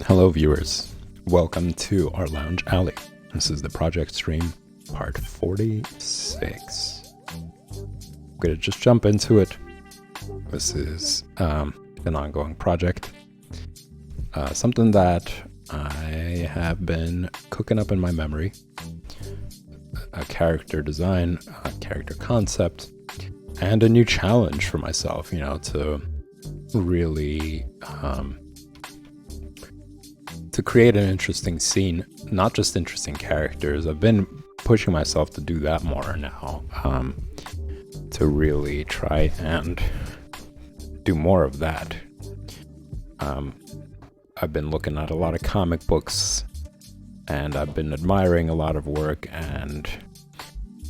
Hello viewers, welcome to our Lounge Alley. This is the project stream, part 46. I'm gonna just jump into it. This is an ongoing project. Something that I have been cooking up in my memory. A character design, a character concept, and a new challenge for myself, to really to create an interesting scene, not just interesting characters. I've been pushing myself to do that more now, to really try and do more of that. I've been looking at a lot of comic books, and I've been admiring a lot of work, and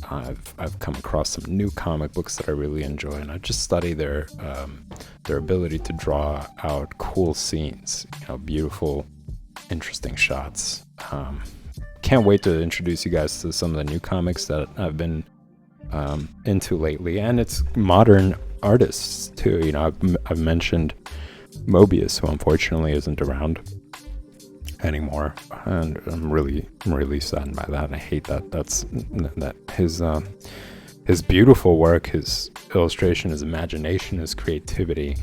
I've come across some new comic books that I really enjoy, and I just study their ability to draw out cool scenes, beautiful, interesting shots. Can't wait to introduce you guys to some of the new comics that I've been into lately, and it's modern artists too. I've mentioned Mobius, who unfortunately isn't around anymore, and I'm really saddened by that. I hate that his beautiful work, his illustration, his imagination, his creativity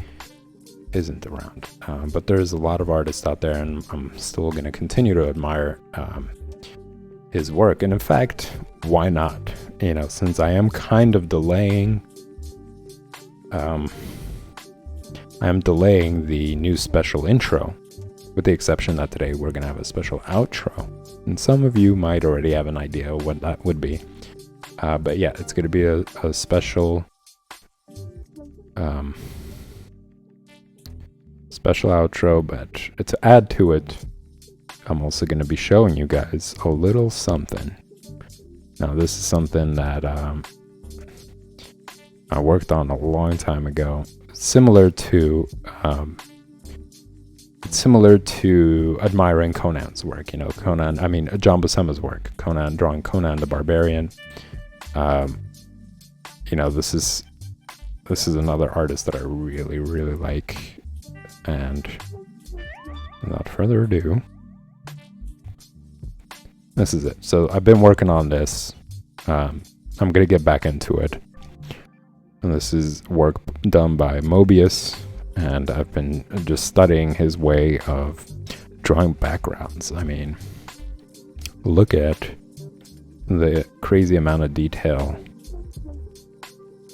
isn't around. But there's a lot of artists out there, and I'm still going to continue to admire his work. And in fact, why not? Since I am kind of delaying, I am delaying the new special intro, with the exception that today we're going to have a special outro. And some of you might already have an idea of what that would be. But yeah, it's going to be a special special outro, but to add to it, I'm also going to be showing you guys a little something. Now, this is something that I worked on a long time ago, similar to admiring Conan's work. John Buscema's work. Conan, drawing Conan the Barbarian. This is another artist that I really like. And without further ado, this is it. So I've been working on this. I'm going to get back into it. And this is work done by Mobius. And I've been just studying his way of drawing backgrounds. I mean, look at the crazy amount of detail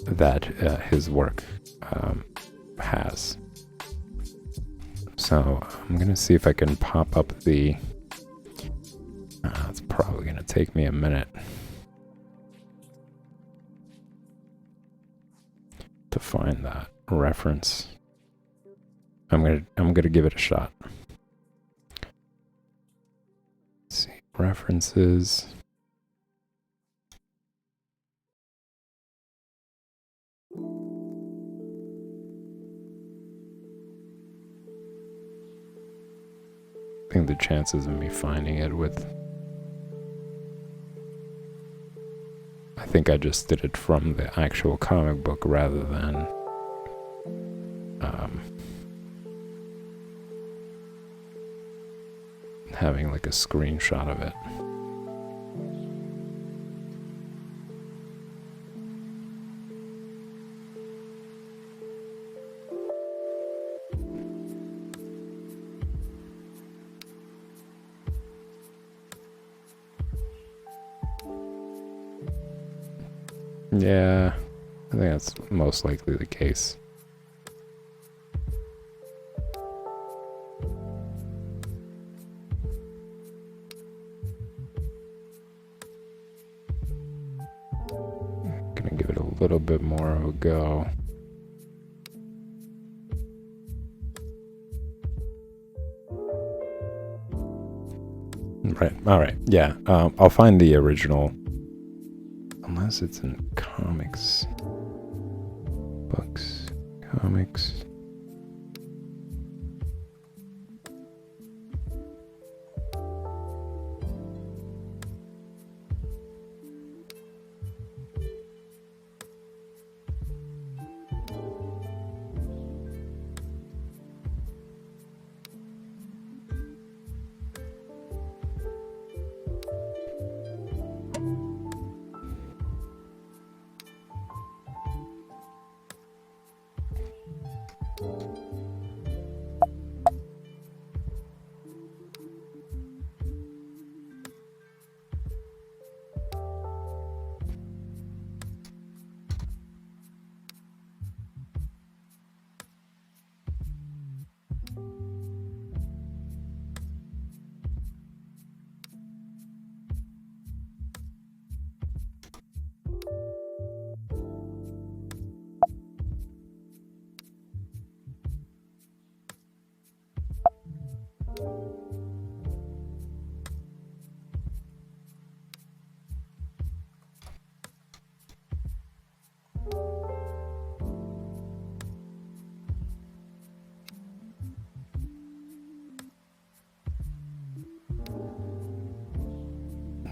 that his work has. So I'm going to see if I can pop up the... it's probably going to take me a minute to find that reference. I'm gonna give it a shot. Let's see, references. I think the chances of me finding it I think I just did it from the actual comic book rather than having like a screenshot of it. Yeah, I think that's most likely the case. Gonna give it a little bit more of a go. Right, alright, yeah, I'll find the original. Unless it's in comics. Books. Comics.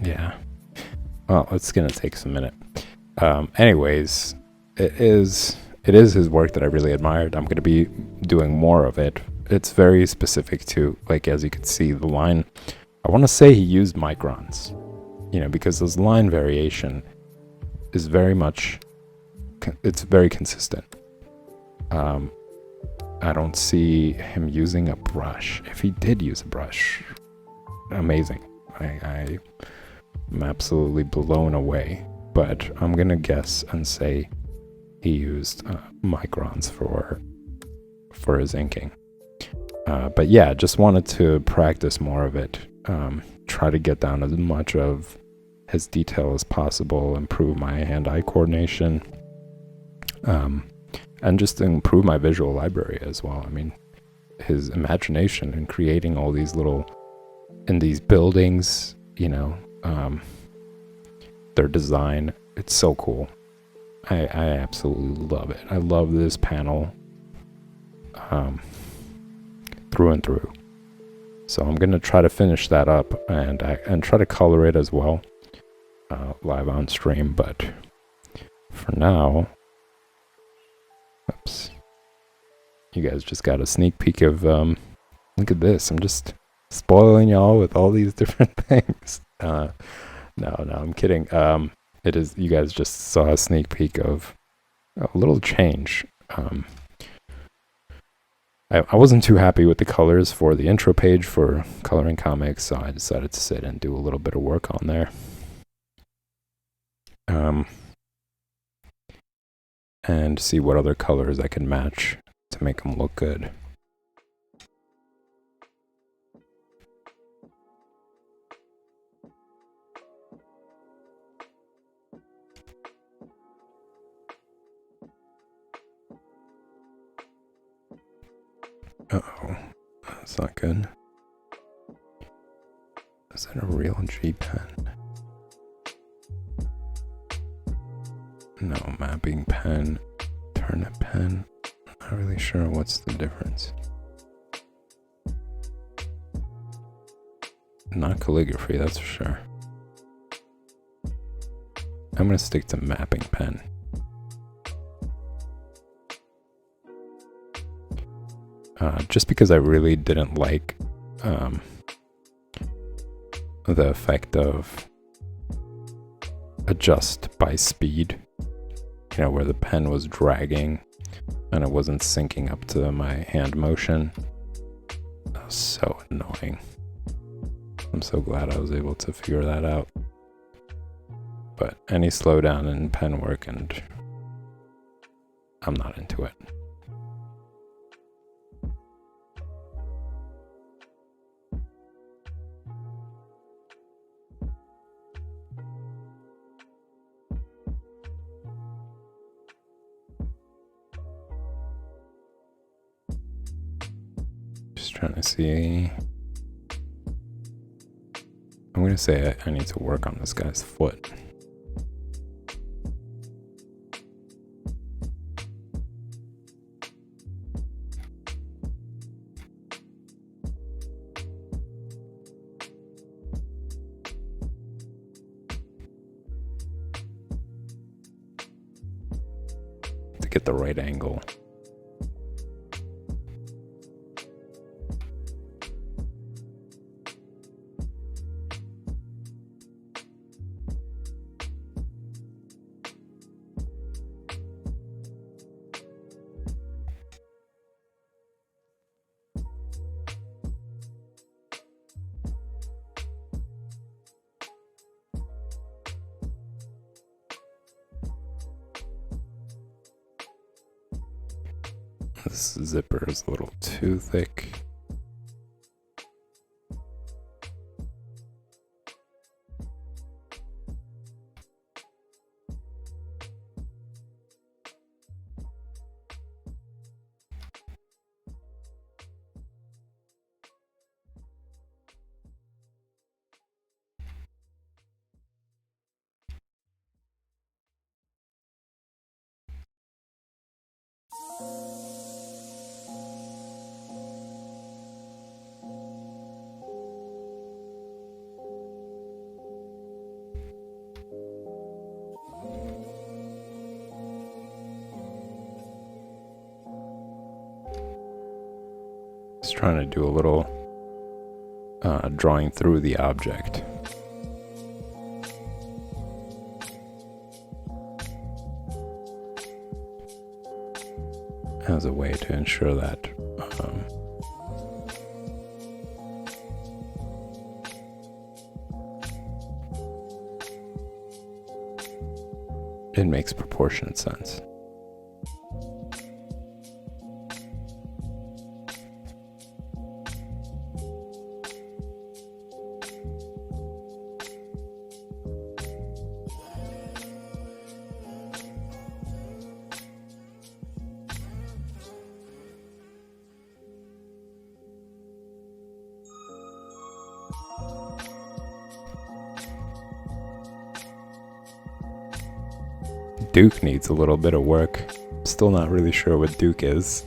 Yeah. Well, it's gonna take some minute. Anyways, it is his work that I really admired. I'm gonna be doing more of it. It's very specific to, like, as you can see, the line. I want to say he used microns, because this line variation is very much, it's very consistent. I don't see him using a brush. If he did use a brush, amazing. I'm absolutely blown away. But I'm gonna guess and say he used microns for his inking. But yeah, just wanted to practice more of it. Try to get down as much of his detail as possible, improve my hand-eye coordination, and just improve my visual library as well. I mean, his imagination in creating all these in these buildings, their design, it's so cool. I absolutely love it. I love this panel through and through. So I'm gonna try to finish that up and try to color it as well live on stream. But for now, oops, you guys just got a sneak peek of look at this. I'm just spoiling y'all with all these different things. No, I'm kidding. It is, you guys just saw a sneak peek of a little change. I wasn't too happy with the colors for the intro page for coloring comics, so I decided to sit and do a little bit of work on there. And see what other colors I can match to make them look good. Uh-oh, that's not good. Is that a real G pen? No, mapping pen, turnip pen. Not really sure what's the difference. Not calligraphy, that's for sure. I'm gonna stick to mapping pen. Just because I really didn't like the effect of adjust by speed, where the pen was dragging and it wasn't syncing up to my hand motion. That was so annoying. I'm so glad I was able to figure that out. But any slowdown in pen work, and I'm not into it. Just trying to see. I'm gonna say I need to work on this guy's foot. To get the right angle. This zipper is a little too thick. Just trying to do a little drawing through the object. As a way to ensure that it makes proportionate sense. Duke needs a little bit of work. Still not really sure what Duke is.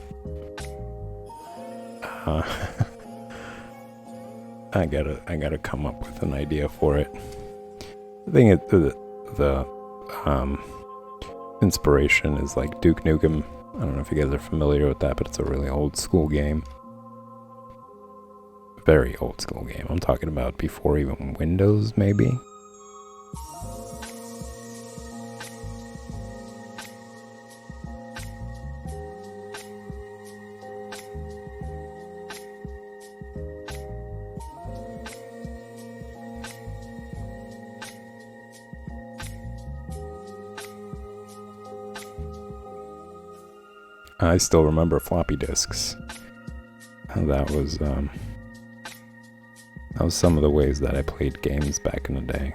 I gotta come up with an idea for it. I think the inspiration is like Duke Nukem. I don't know if you guys are familiar with that, but it's a really old school game. Very old school game. I'm talking about before even Windows, maybe. I still remember floppy disks. That was some of the ways that I played games back in the day.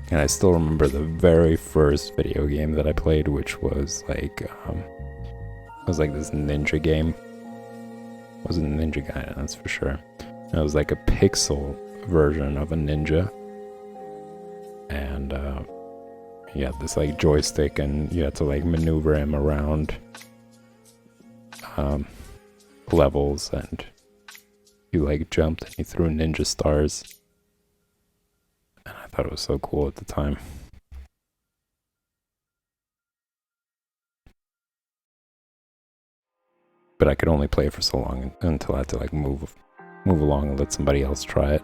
And I still remember the very first video game that I played, which was like this ninja game. It wasn't a Ninja Gaiden, that's for sure. It was like a pixel version of a ninja, and you had this like joystick, and you had to like maneuver him around levels, and you like jumped and he threw ninja stars, and I thought it was so cool at the time. But I could only play it for so long until I had to like move along and let somebody else try it.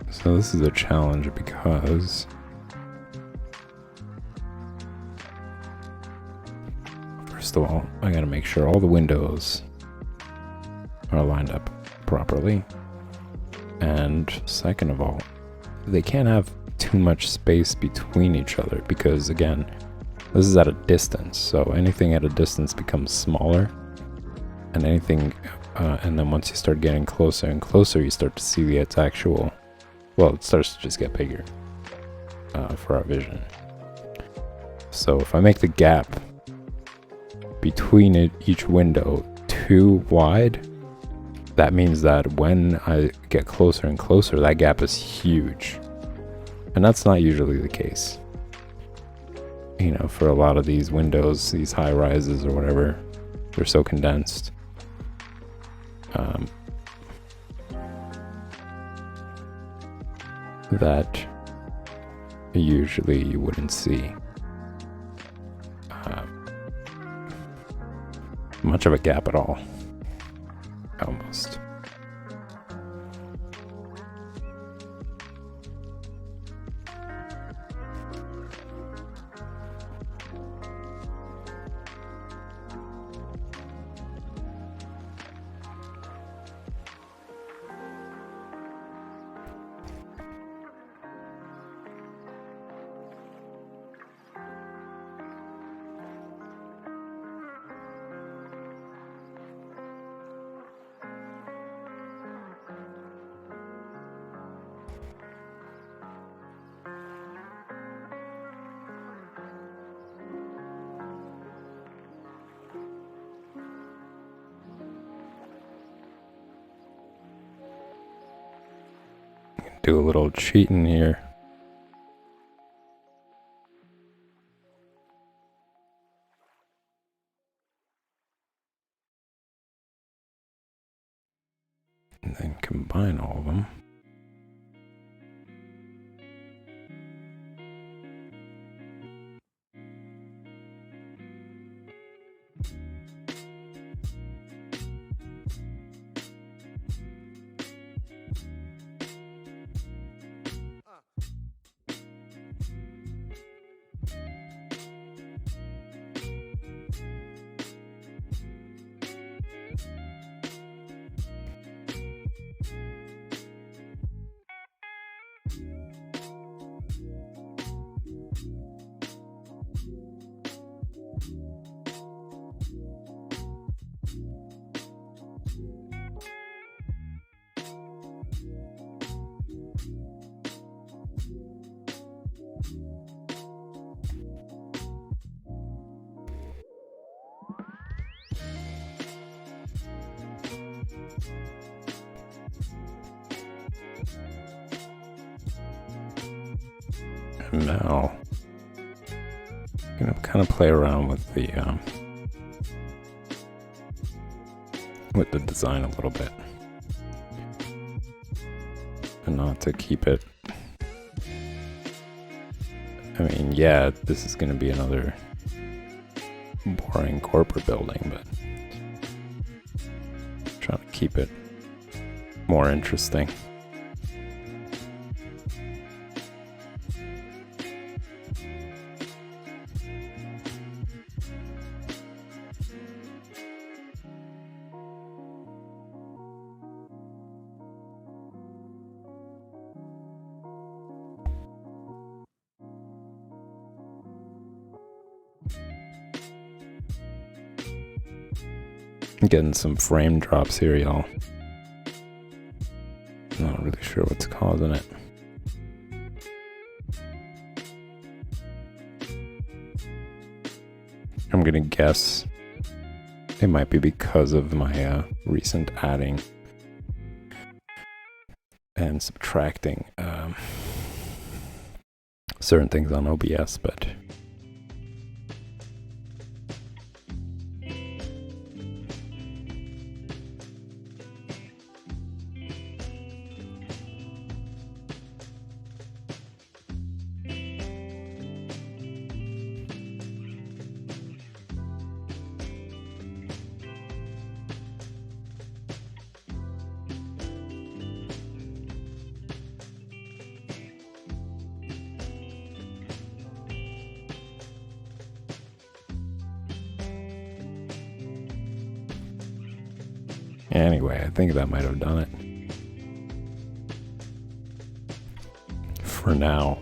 So this is a challenge because first of all, I gotta make sure all the windows are lined up properly. And second of all, they can't have too much space between each other because, again, this is at a distance. So anything at a distance becomes smaller, and and then once you start getting closer and closer, you start to see its actual. Well, it starts to just get bigger for our vision. So if I make the gap between each window too wide, that means that when I get closer and closer, that gap is huge. And that's not usually the case. You know, for a lot of these windows, these high rises or whatever, they're so condensed. That usually you wouldn't see much of a gap at all, almost. do a little cheating here. And then combine all of them. And now, I'm gonna kind of play around with the design a little bit, and not to keep it. I mean, yeah, this is gonna be another boring corporate building, but trying to keep it more interesting. I'm getting some frame drops here, y'all. Not really sure what's causing it. I'm gonna guess it might be because of my recent adding and subtracting certain things on OBS, but anyway, I think that might have done it. For now.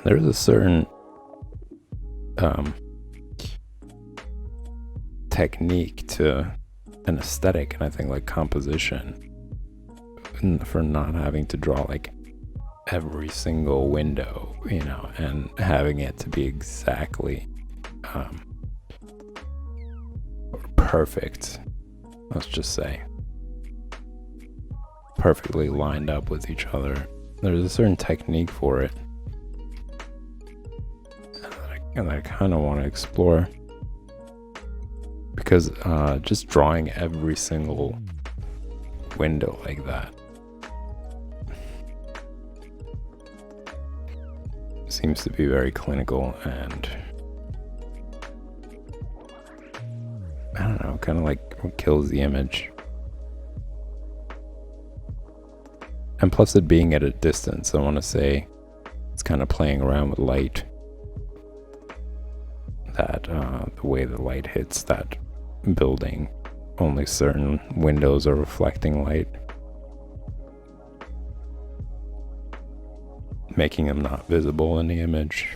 There's a certain technique to an aesthetic, and I think like composition, for not having to draw like every single window, and having it to be exactly perfect. Let's just say perfectly lined up with each other. There's a certain technique for it, and I kind of want to explore, because just drawing every single window like that seems to be very clinical, and I don't know, kind of like kills the image. And plus it being at a distance, I want to say it's kind of playing around with light, that the way the light hits that building, only certain windows are reflecting light, making them not visible in the image.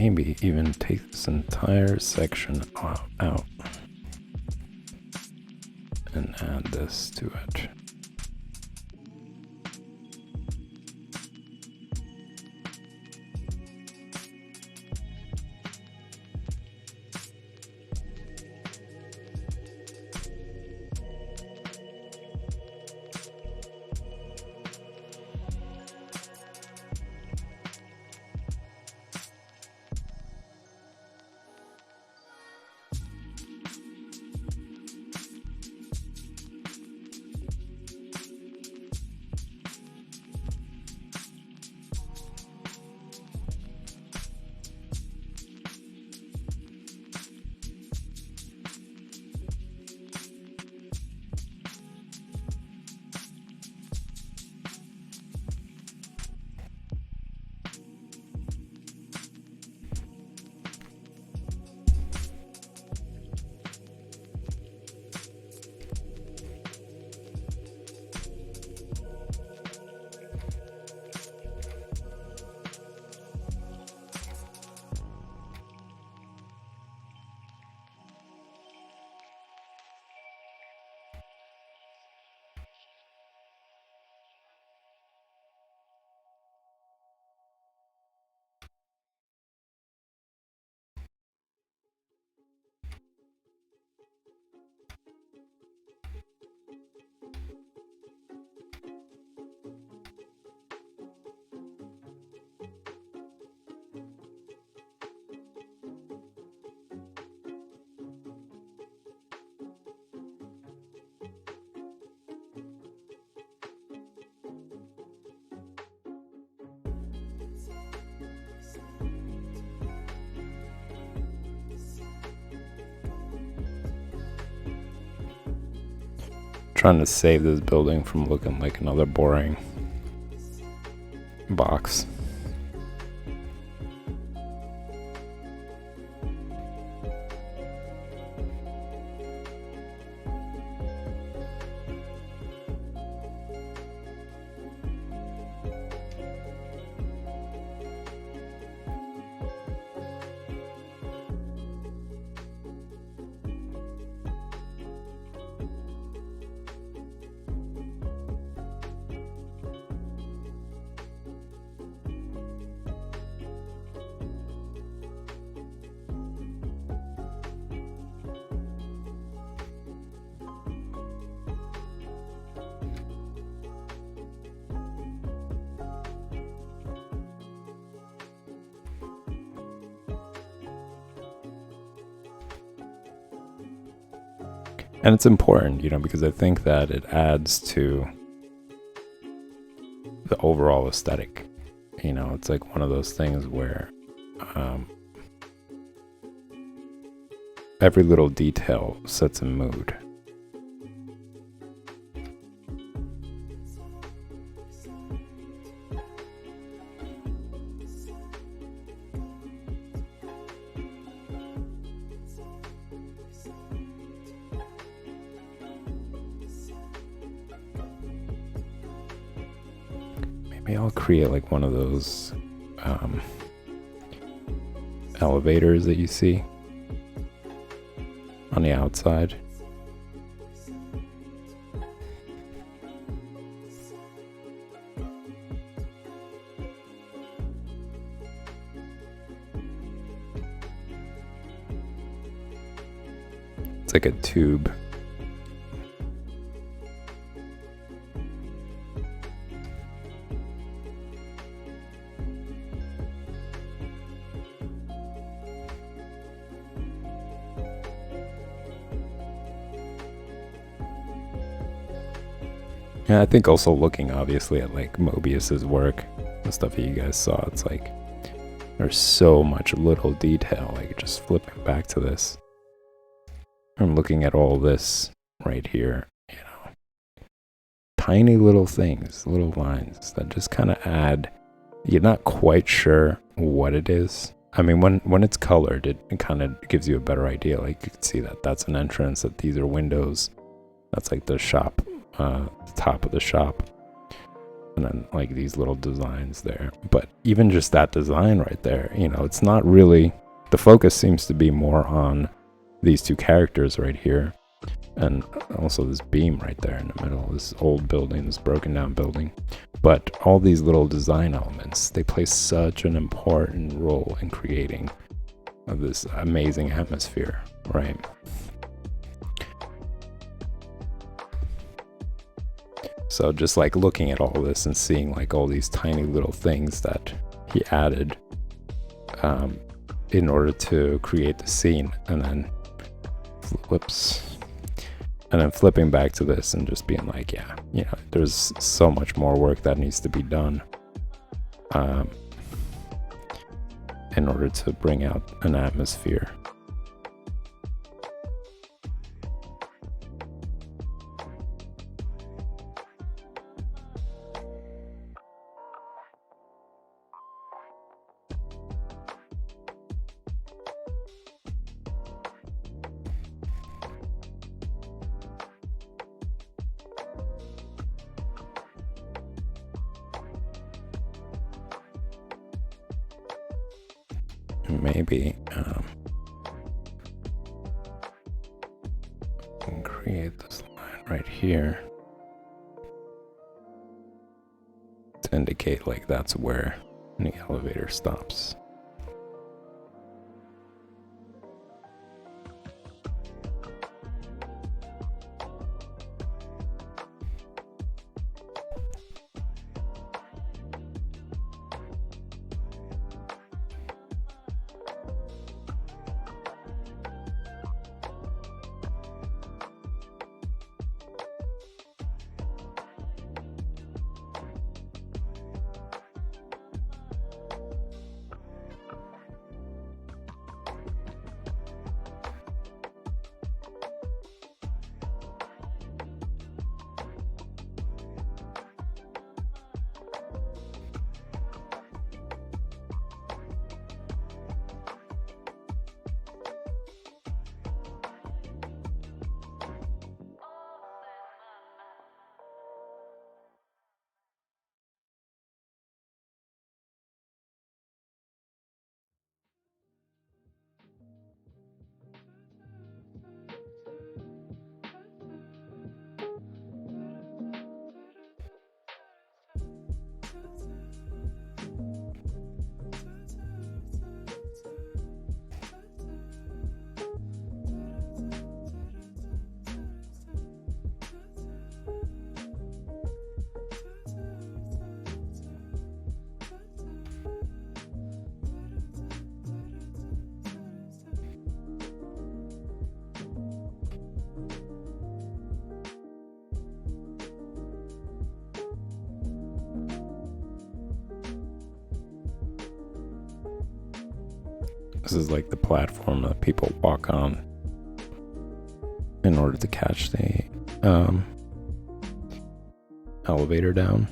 Maybe even take this entire section out and add this to it. Trying to save this building from looking like another boring box. And it's important, you know, because I think that it adds to the overall aesthetic. You know, it's like one of those things where every little detail sets a mood. Maybe I'll create like one of those elevators that you see on the outside. It's like a tube. Yeah, I think also looking obviously at like Mobius's work, the stuff that you guys saw, it's like there's so much little detail. Like just flipping back to this, I'm looking at all this right here, you know, tiny little things, little lines that just kind of add. You're not quite sure what it is. I mean, when it's colored, it kind of gives you a better idea. Like you can see that that's an entrance, that these are windows. That's like the shop. The top of the shop, and then like these little designs there. But even just that design right there, you know, it's not really, the focus seems to be more on these two characters right here, and also this beam right there in the middle, this old building, this broken down building. But all these little design elements, they play such an important role in creating this amazing atmosphere, right? So just like looking at all this and seeing like all these tiny little things that he added in order to create the scene, and then flipping back to this and just being like, yeah, you know, there's so much more work that needs to be done in order to bring out an atmosphere. Maybe can create this line right here to indicate like that's where the elevator stops. This is like the platform that people walk on in order to catch the elevator down.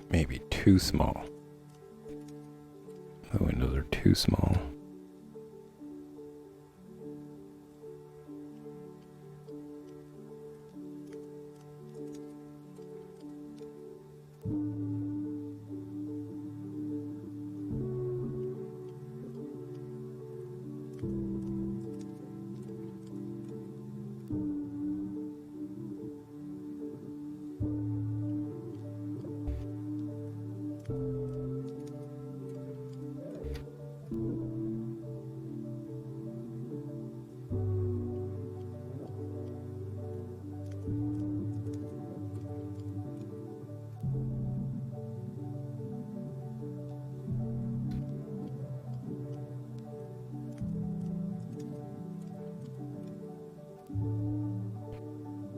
Maybe too small. The windows are too small.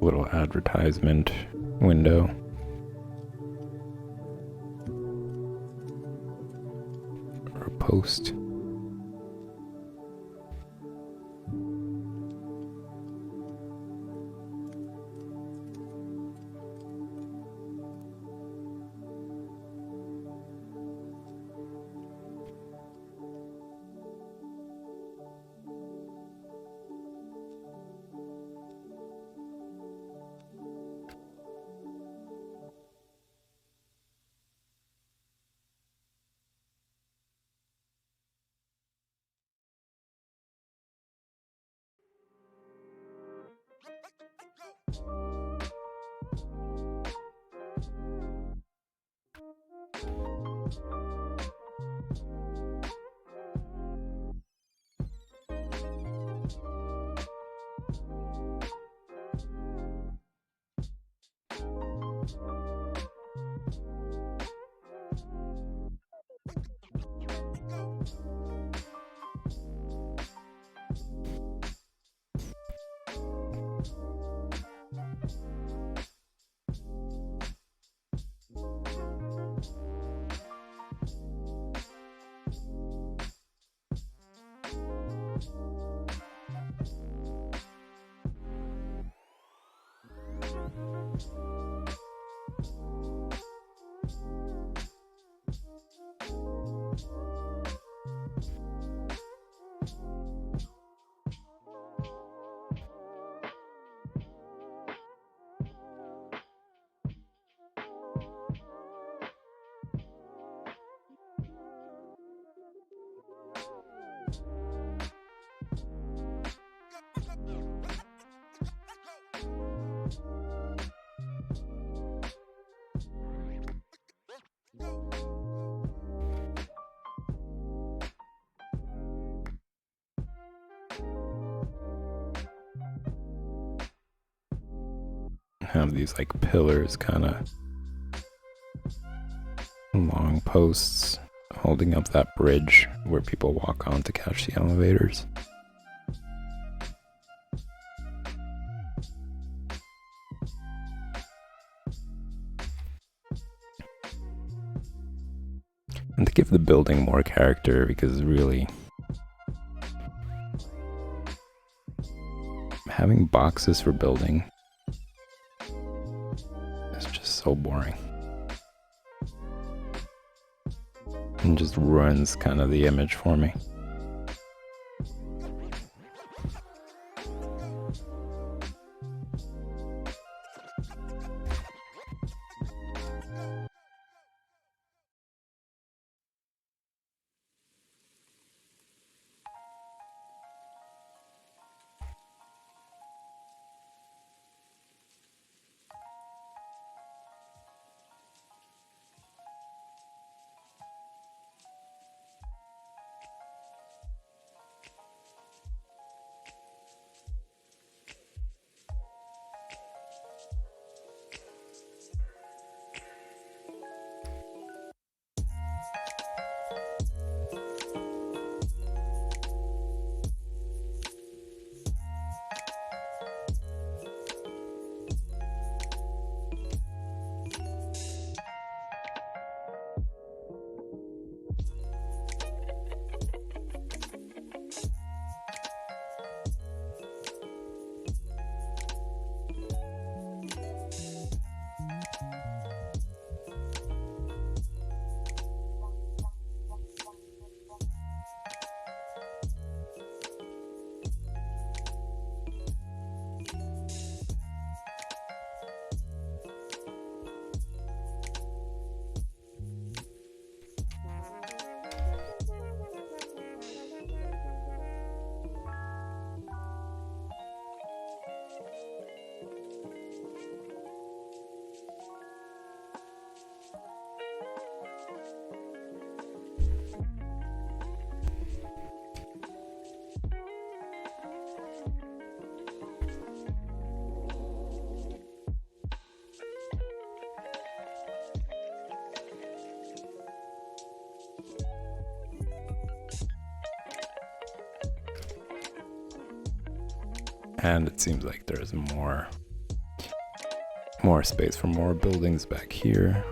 Little advertisement window. Or a post. Have these like pillars, kind of long posts holding up that bridge where people walk on to catch the elevators. And to give the building more character, because really having boxes for building is just so boring. And just ruins kind of the image for me. And it seems like there's more space for more buildings back here.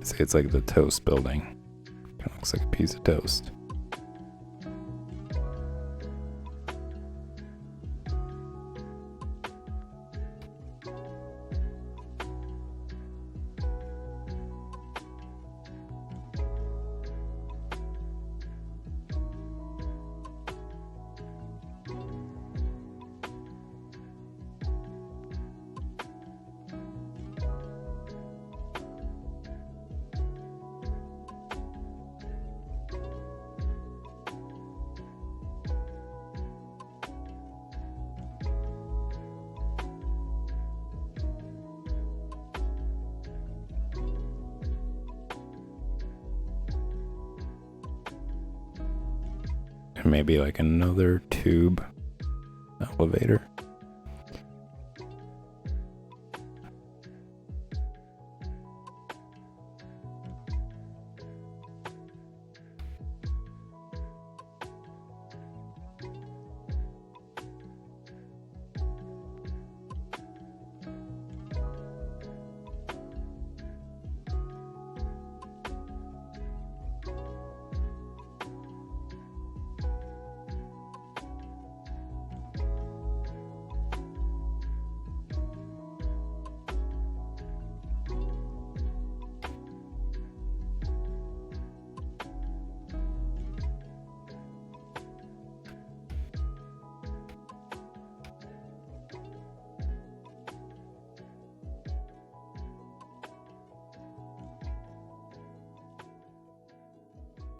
See, it's like the toast building. Kind of looks like a piece of toast. And maybe like another tube elevator.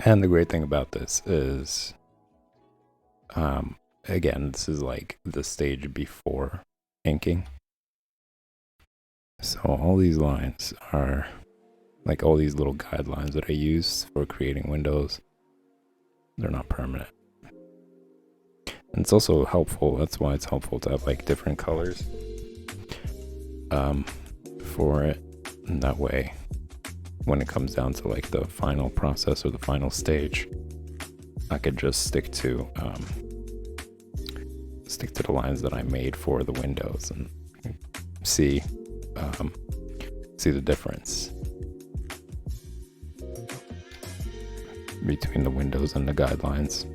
And the great thing about this is, again, this is like the stage before inking. So all these lines are like all these little guidelines that I use for creating windows. They're not permanent. And it's also helpful, that's why it's helpful to have like different colors for it. And that way, when it comes down to like the final process or the final stage, I could just stick to the lines that I made for the windows and see the difference between the windows and the guidelines.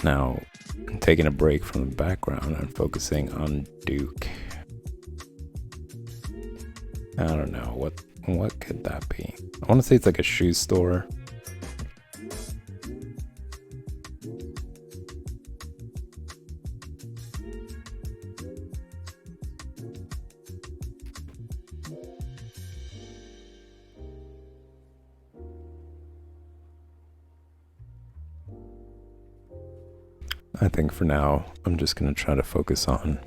Now, taking a break from the background and focusing on Duke. I don't know, what could that be? I want to say it's like a shoe store. I think for now, I'm just going to try to focus on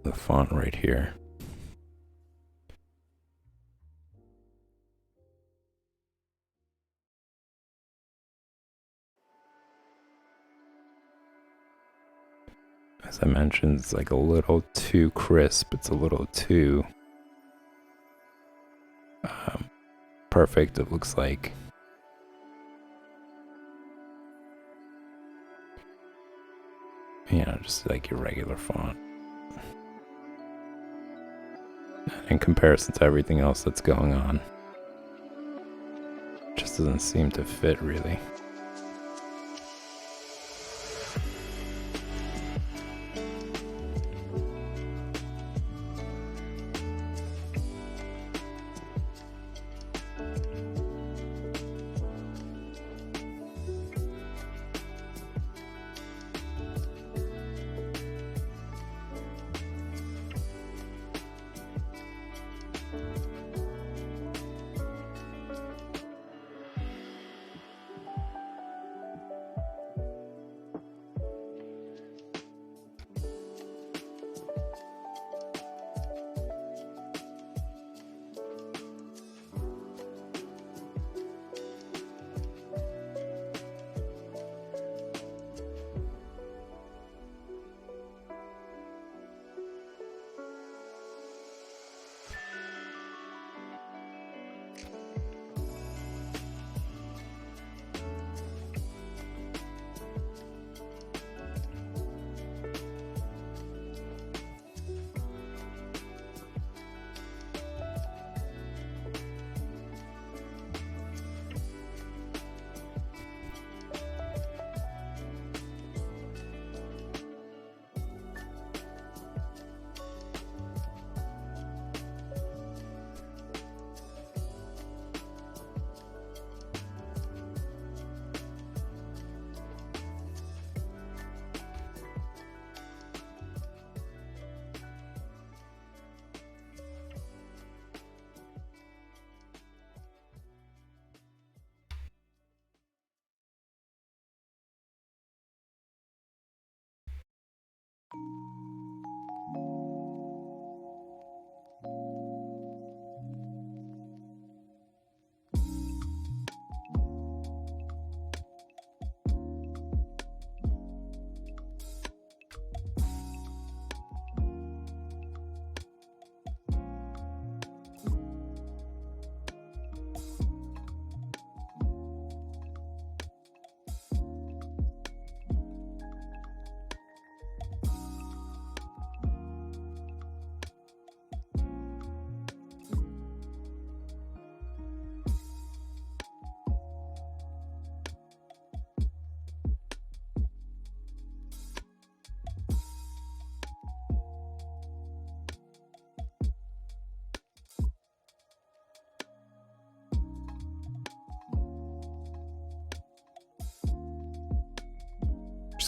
the font right here. As I mentioned, it's like a little too crisp. It's a little too perfect, it looks like. You know, just like your regular font. In comparison to everything else that's going on, it just doesn't seem to fit really.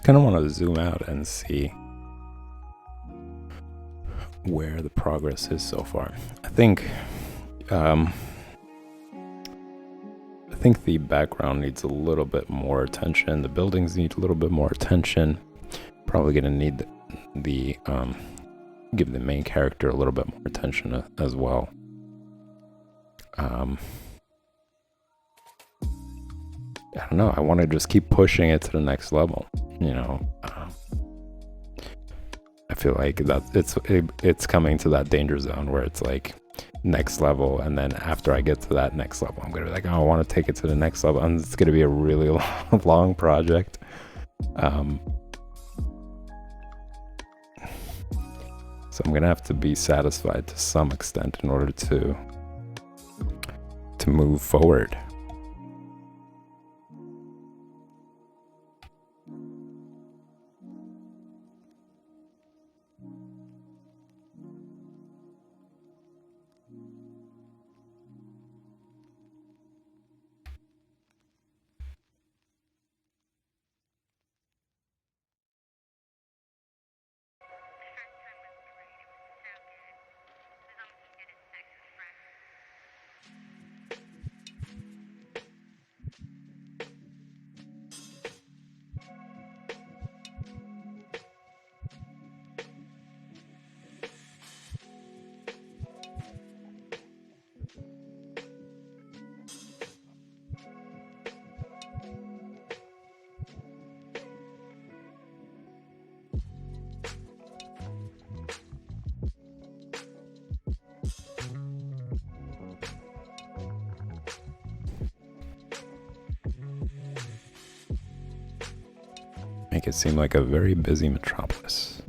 kind of want to zoom out and see where the progress is so far. I think the background needs a little bit more attention. The buildings need a little bit more attention. Probably gonna need the give the main character a little bit more attention as well. I don't know. I want to just keep pushing it to the next level. I feel like that it's coming to that danger zone where it's like next level, and then after I get to that next level, I'm gonna be like, oh, I want to take it to the next level, and it's gonna be a really long project. So I'm gonna have to be satisfied to some extent in order to move forward. Make it seem like a very busy metropolis.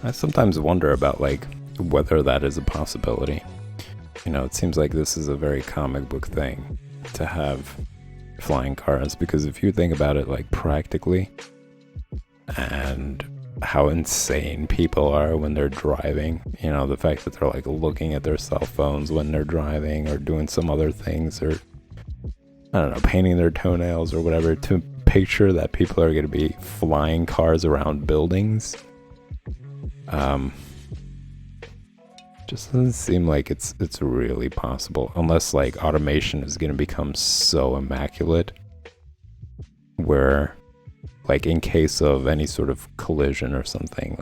I sometimes wonder about whether that is a possibility. It seems like this is a very comic book thing to have flying cars, because if you think about it practically and how insane people are when they're driving, the fact that they're looking at their cell phones when they're driving or doing some other things, or I don't know, painting their toenails or whatever, to picture that people are going to be flying cars around buildings. Just doesn't seem like it's really possible, unless automation is going to become so immaculate where in case of any sort of collision or something,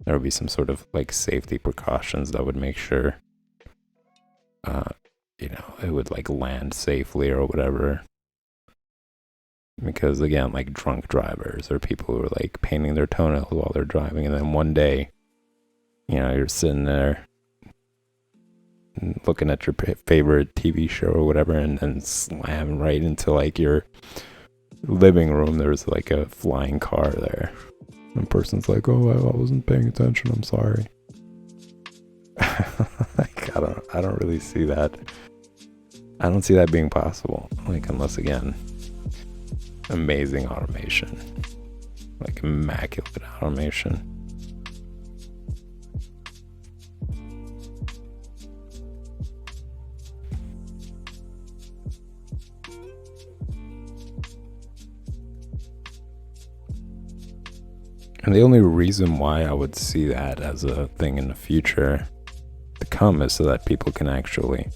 there would be some sort of safety precautions that would make sure it would land safely or whatever. Because again, drunk drivers or people who are painting their toenails while they're driving, and then one day, you're sitting there looking at your favorite TV show or whatever, and then slam right into your living room. There's a flying car there. And the person's like, "Oh, I wasn't paying attention. I'm sorry." I don't really see that. I don't see that being possible. Unless again, amazing automation, immaculate automation. And the only reason why I would see that as a thing in the future, the come is so that people can actually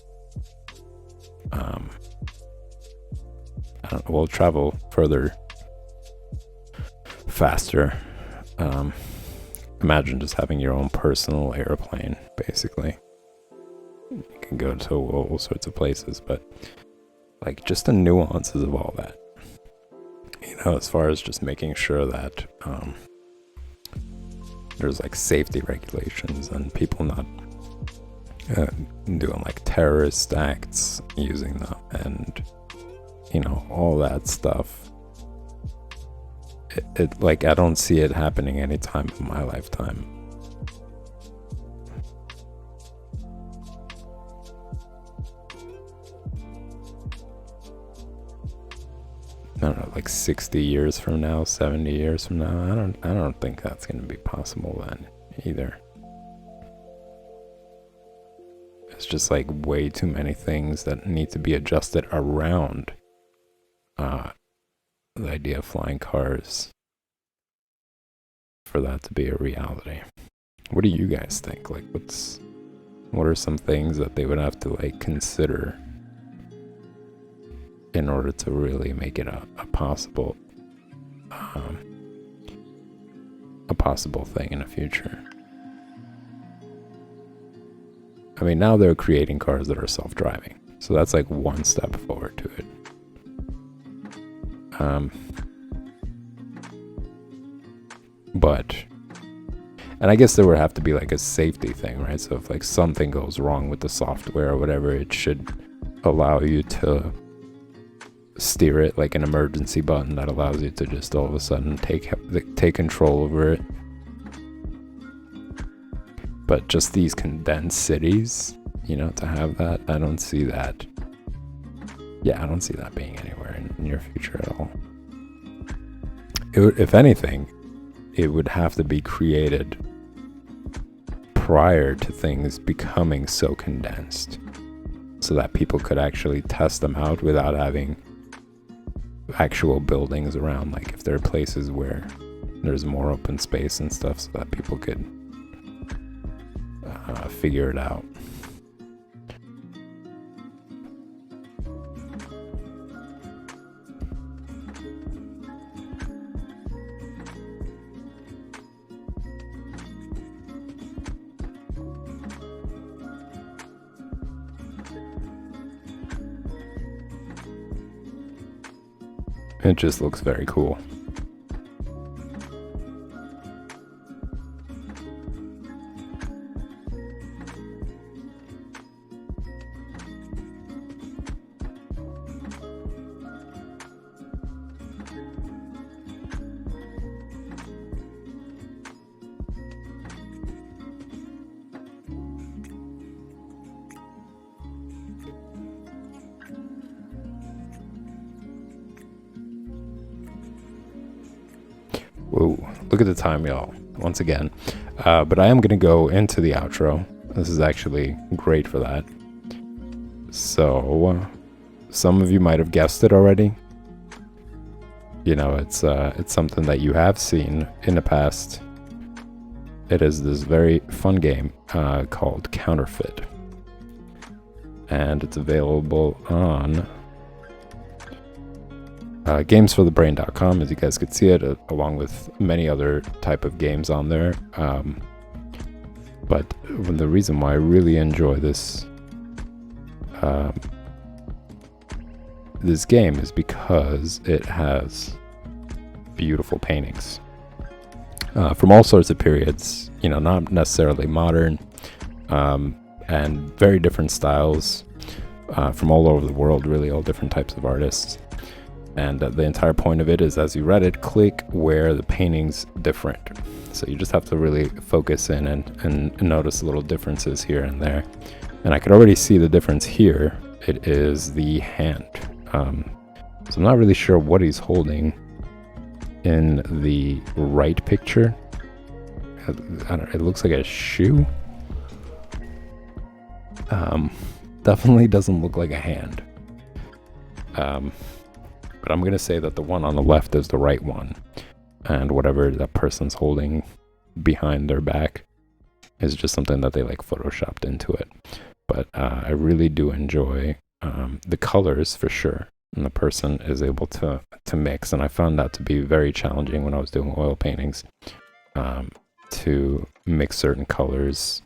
travel further, faster. Imagine just having your own personal airplane, basically. You can go to all sorts of places, but like just the nuances of all that, as far as just making sure that there's like safety regulations and people not doing like terrorist acts using them, and all that stuff. It like, I don't see it happening anytime in my lifetime. I don't know, like 60 years from now, 70 years from now, I don't think that's going to be possible then either. It's just like way too many things that need to be adjusted around the idea of flying cars for that to be a reality. What do you guys think? Like, what are some things that they would have to like consider in order to really make it a possible thing in the future? I mean, now they're creating cars that are self-driving, so that's like one step forward to it. And I guess there would have to be like a safety thing, right? So if like something goes wrong with the software or whatever, it should allow you to steer it, like an emergency button that allows you to just all of a sudden take control over it. But just these condensed cities, to have that, I don't see that. Yeah, I don't see that being anywhere in the near future at all. If anything, it would have to be created prior to things becoming so condensed, so that people could actually test them out without having actual buildings around. Like if there are places where there's more open space and stuff, so that people could figure it out. It just looks very cool. Whoa, look at the time, y'all, once again. But I am going to go into the outro. This is actually great for that. So, some of you might have guessed it already. It's something that you have seen in the past. It is this very fun game called Counterfeit. And it's available on gamesforthebrain.com, as you guys could see it, along with many other type of games on there. But the reason why I really enjoy this game is because it has beautiful paintings from all sorts of periods, not necessarily modern, and very different styles from all over the world, really all different types of artists. And the entire point of it is, as you read it, click where the painting's different. So you just have to really focus in and notice little differences here and there. And I could already see the difference here. It is the hand. So I'm not really sure what he's holding in the right picture. It looks like a shoe. Definitely doesn't look like a hand. But I'm going to say that the one on the left is the right one. And whatever that person's holding behind their back is just something that they like photoshopped into it. But I really do enjoy the colors for sure, and the person is able to mix. And I found that to be very challenging when I was doing oil paintings, to mix certain colors.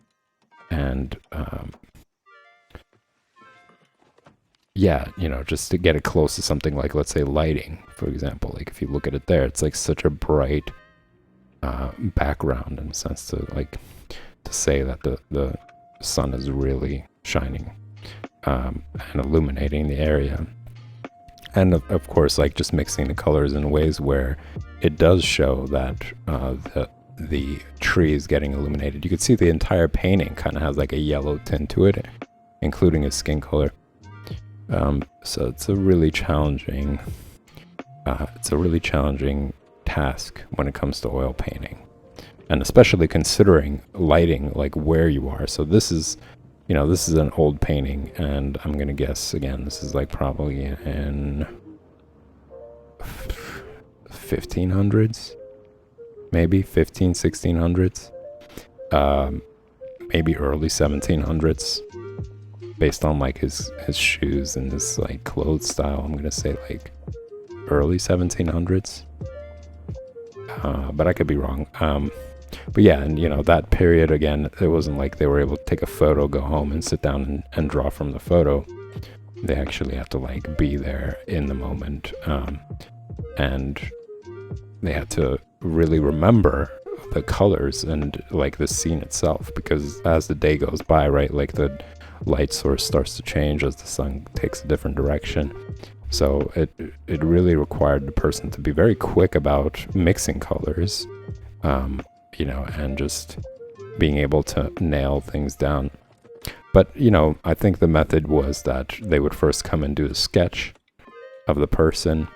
And yeah, you know, just to get it close to something like, let's say, lighting, for example. Like if you look at it there, it's like such a bright background, in a sense, to like to say that the sun is really shining and illuminating the area. And of course, like just mixing the colors in ways where it does show that the tree is getting illuminated. You could see the entire painting kind of has like a yellow tint to it, including his skin color. So it's a really challenging task when it comes to oil painting, and especially considering lighting, like where you are. So this is, you know, this is an old painting, and I'm gonna guess again, this is like probably in 1500s, maybe 1600s, maybe early 1700s, based on like his shoes and his like clothes style. I'm gonna say like early 1700s, but I could be wrong. But yeah, and you know, that period, again, it wasn't like they were able to take a photo, go home and sit down and draw from the photo. They actually had to like be there in the moment, and they had to really remember the colors and like the scene itself, because as the day goes by, right, like the light source starts to change as the sun takes a different direction. So it really required the person to be very quick about mixing colors, you know, and just being able to nail things down. But, you know, I think the method was that they would first come and do a sketch of the person,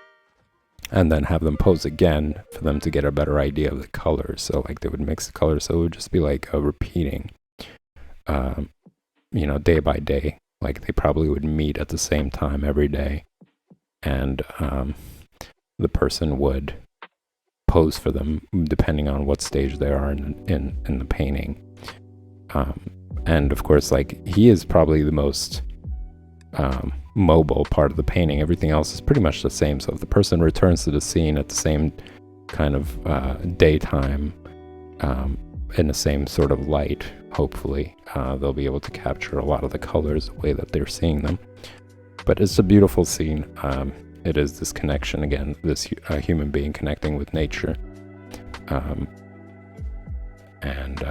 and then have them pose again for them to get a better idea of the colors. So like they would mix the colors, so it would just be like a repeating, you know, day by day. Like they probably would meet at the same time every day, and the person would pose for them depending on what stage they are in the painting. And of course, like he is probably the most mobile part of the painting. Everything else is pretty much the same. So if the person returns to the scene at the same kind of daytime, in the same sort of light, hopefully they'll be able to capture a lot of the colors the way that they're seeing them. But it's a beautiful scene. It is this connection, again, this human being connecting with nature, and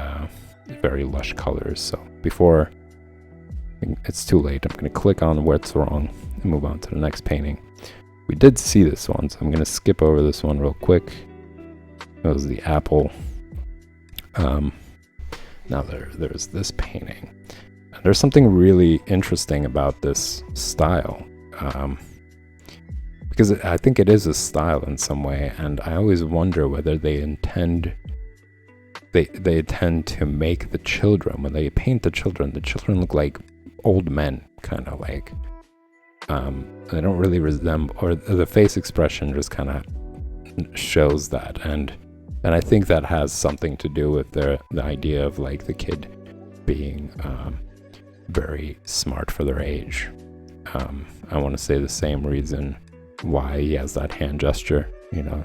very lush colors. So before it's too late, I'm going to click on what's wrong and move on to the next painting. We did see this one, so I'm going to skip over this one real quick. It was the apple. Now there's this painting. There's something really interesting about this style, because I think it is a style in some way, and I always wonder whether they intend to make the children, when they paint the children look like old men, kind of like, they don't really resemble, or the face expression just kind of shows that, and I think that has something to do with the idea of like the kid being very smart for their age. I want to say the same reason why he has that hand gesture, you know.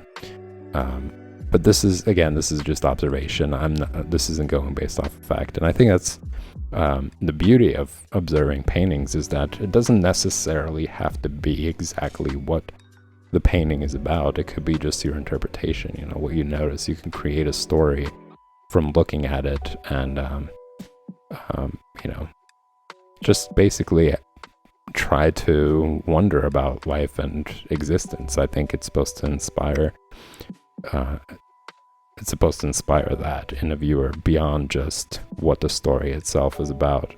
But this is just observation. This isn't going based off of fact. And I think that's the beauty of observing paintings, is that it doesn't necessarily have to be exactly what the painting is about. It could be just your interpretation, you know, what you notice. You can create a story from looking at it, and you know, just basically try to wonder about life and existence. I think it's supposed to inspire that in a viewer beyond just what the story itself is about.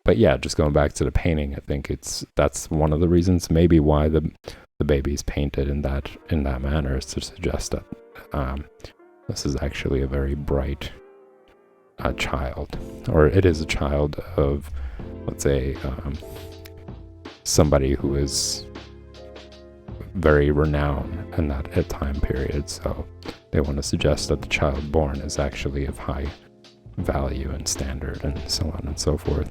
But yeah, just going back to the painting, I think that's one of the reasons maybe why the baby is painted in that manner, is to suggest that this is actually a very bright child, or it is a child of, let's say, somebody who is very renowned in that time period. So they want to suggest that the child born is actually of high value and standard and so on and so forth.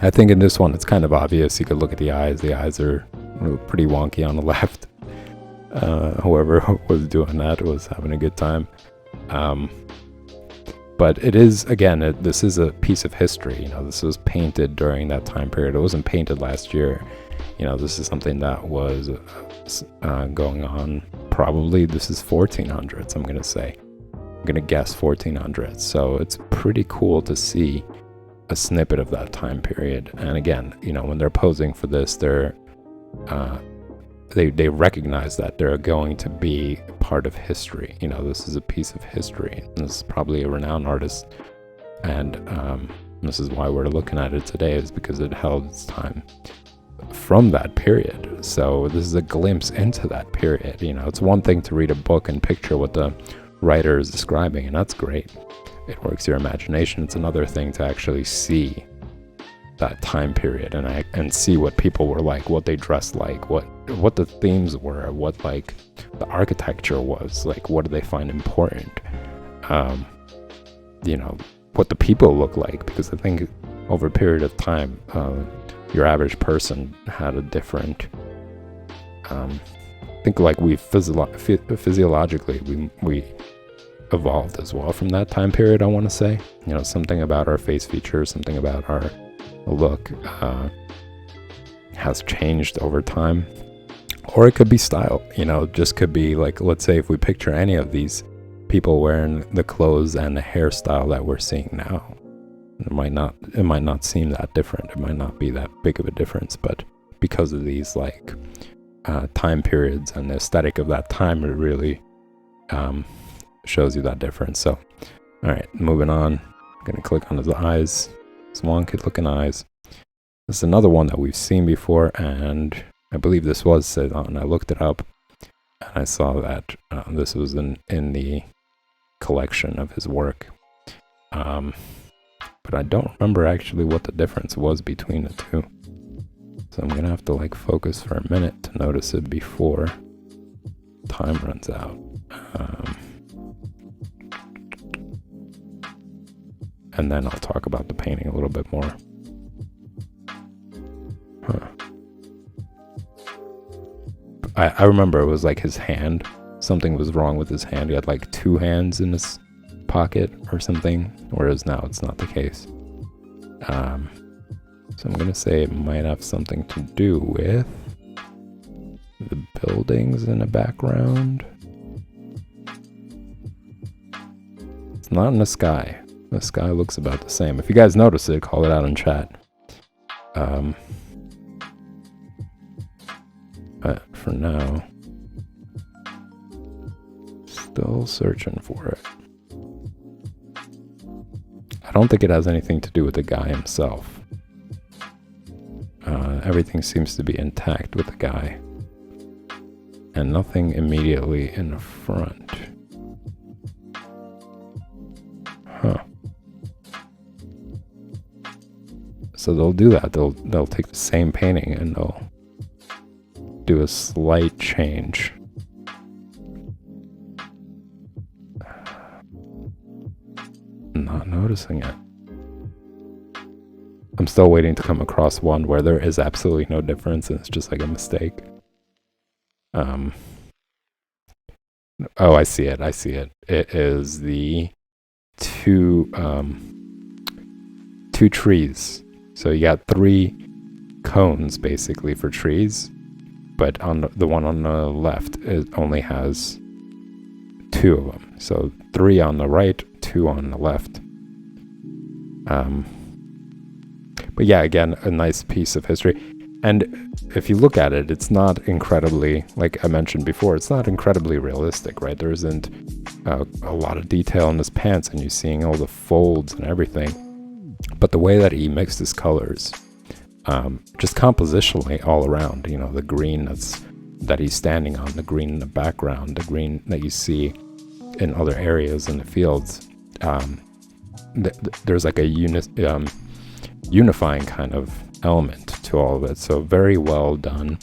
I think in this one it's kind of obvious. You could look at the eyes. The eyes are pretty wonky on the left. Whoever was doing that was having a good time. But it is, again, this is a piece of history. You know, this was painted during that time period. It wasn't painted last year. You know, this is something that was going on. Probably this is 1400s, I'm going to say. I'm going to guess 1400s. So it's pretty cool to see a snippet of that time period. And again, you know, when they're posing for this, they recognize that they're going to be part of history. You know, this is a piece of history. This is probably a renowned artist, and this is why we're looking at it today, is because it held its time from that period. So this is a glimpse into that period. You know, it's one thing to read a book and picture what the writer is describing, and that's great. It works your imagination. It's another thing to actually see that time period and see what people were like, what they dressed like, what the themes were, what like the architecture was, like what do they find important, you know, what the people look like, because I think over a period of time, your average person had a different, I think like we physiologically we evolved as well from that time period. I want to say, you know, something about our face features, something about our look has changed over time. Or it could be style, you know, just could be like, let's say if we picture any of these people wearing the clothes and the hairstyle that we're seeing now, it might not seem that different. It might not be that big of a difference, but because of these like time periods and the aesthetic of that time, it really shows you that difference. So, all right, moving on. I'm gonna click on his eyes. His wonky looking eyes. This is another one that we've seen before, and I believe this was Cezanne. I looked it up, and I saw that this was in the collection of his work. But I don't remember actually what the difference was between the two. So I'm gonna have to like focus for a minute to notice it before time runs out. And then I'll talk about the painting a little bit more. I remember it was like his hand. Something was wrong with his hand. He had like two hands in his pocket or something, whereas now it's not the case. So I'm gonna say it might have something to do with the buildings in the background. It's not in the sky. The sky looks about the same. If you guys notice it, call it out in chat. But for now, still searching for it. I don't think it has anything to do with the guy himself. Everything seems to be intact with the guy. And nothing immediately in the front. Huh. So they'll do that. They'll take the same painting and they'll do a slight change. Not noticing it. I'm still waiting to come across one where there is absolutely no difference and it's just like a mistake. Oh, I see it. It is the two trees. So you got three cones basically for trees, but on the one on the left, it only has two of them. So three on the right, two on the left. But yeah, again, a nice piece of history. And if you look at it, it's not incredibly, like I mentioned before, it's not incredibly realistic, right? There isn't a lot of detail in his pants, and you're seeing all the folds and everything. But the way that he mixed his colors, just compositionally all around, you know, the green that he's standing on, the green in the background, the green that you see in other areas in the fields, there's like a unifying kind of element to all of it. So very well done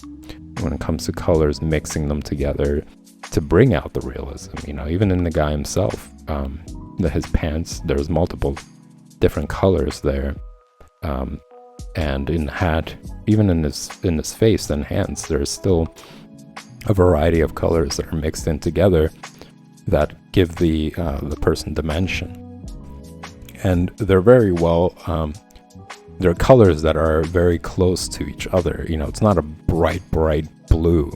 when it comes to colors, mixing them together. to bring out the realism, you know, even in the guy himself. His pants, there's multiple different colors there, and in the hat, even in his face and hands, there's still a variety of colors that are mixed in together that give the person dimension. And they're very well, they're colors that are very close to each other. You know, it's not a bright blue,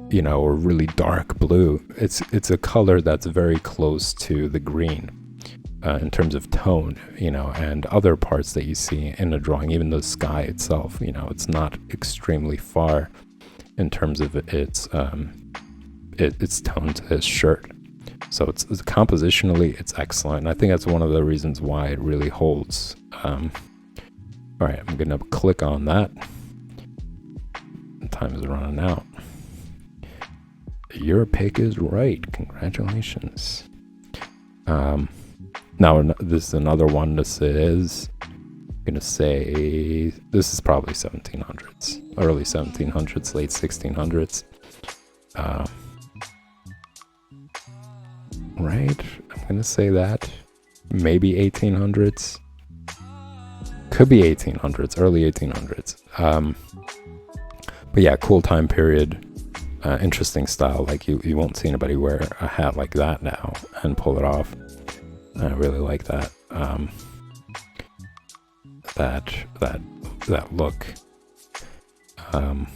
you know, or really dark blue. It's a color that's very close to the green in terms of tone, you know, and other parts that you see in a drawing. Even the sky itself, you know, it's not extremely far in terms of its tone to his shirt. So it's compositionally, it's excellent. And I think that's one of the reasons why it really holds. All right, I'm gonna click on that. Time is running out. Your pick is right. Congratulations. Now this is another one. This is, I'm gonna say, this is probably 1700s, early 1700s, late 1600s. Right, I'm gonna say that. Maybe 1800s. Could be 1800s, early 1800s. But yeah, cool time period. Interesting style. Like you won't see anybody wear a hat like that now and pull it off. I really like that. That look. I'm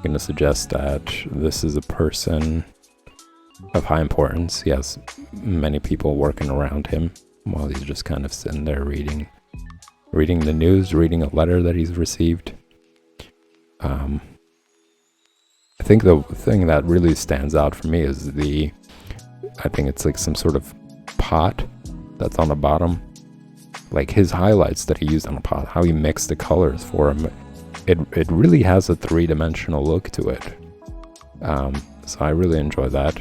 gonna suggest that this is a person of high importance. He has many people working around him while he's just kind of sitting there reading the news, reading a letter that he's received. I think the thing that really stands out for me is I think it's like some sort of pot that's on the bottom. Like his highlights that he used on the pot, how he mixed the colors for him. It really has a three-dimensional look to it. So I really enjoy that.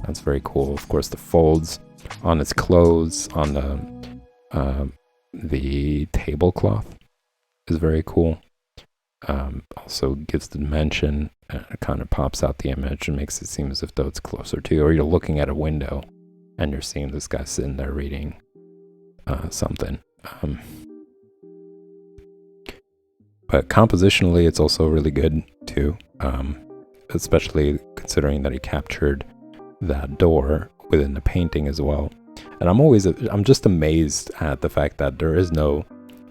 That's very cool. Of course, the folds on his clothes, on the tablecloth is very cool. Also gives the dimension, and it kind of pops out the image and makes it seem as if though it's closer to you, or you're looking at a window and you're seeing this guy sitting there reading something. But compositionally, it's also really good too, especially considering that he captured that door within the painting as well. And I'm just amazed at the fact that there's no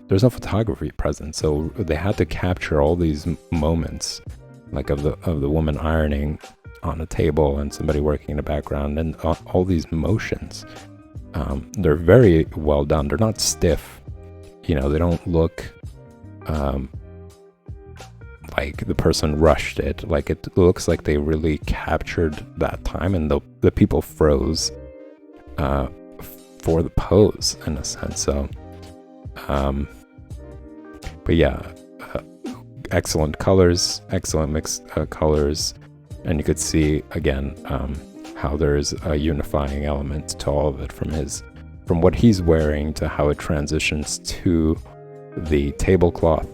photography present, so they had to capture all these moments, like of the woman ironing on a table and somebody working in the background, and all these motions. They're very well done. They're not stiff, you know. They don't look like the person rushed it. Like it looks like they really captured that time, and the people froze for the pose in a sense. So but yeah, excellent colors, excellent mixed colors, and you could see again how there's a unifying element to all of it, from what he's wearing to how it transitions to the tablecloth,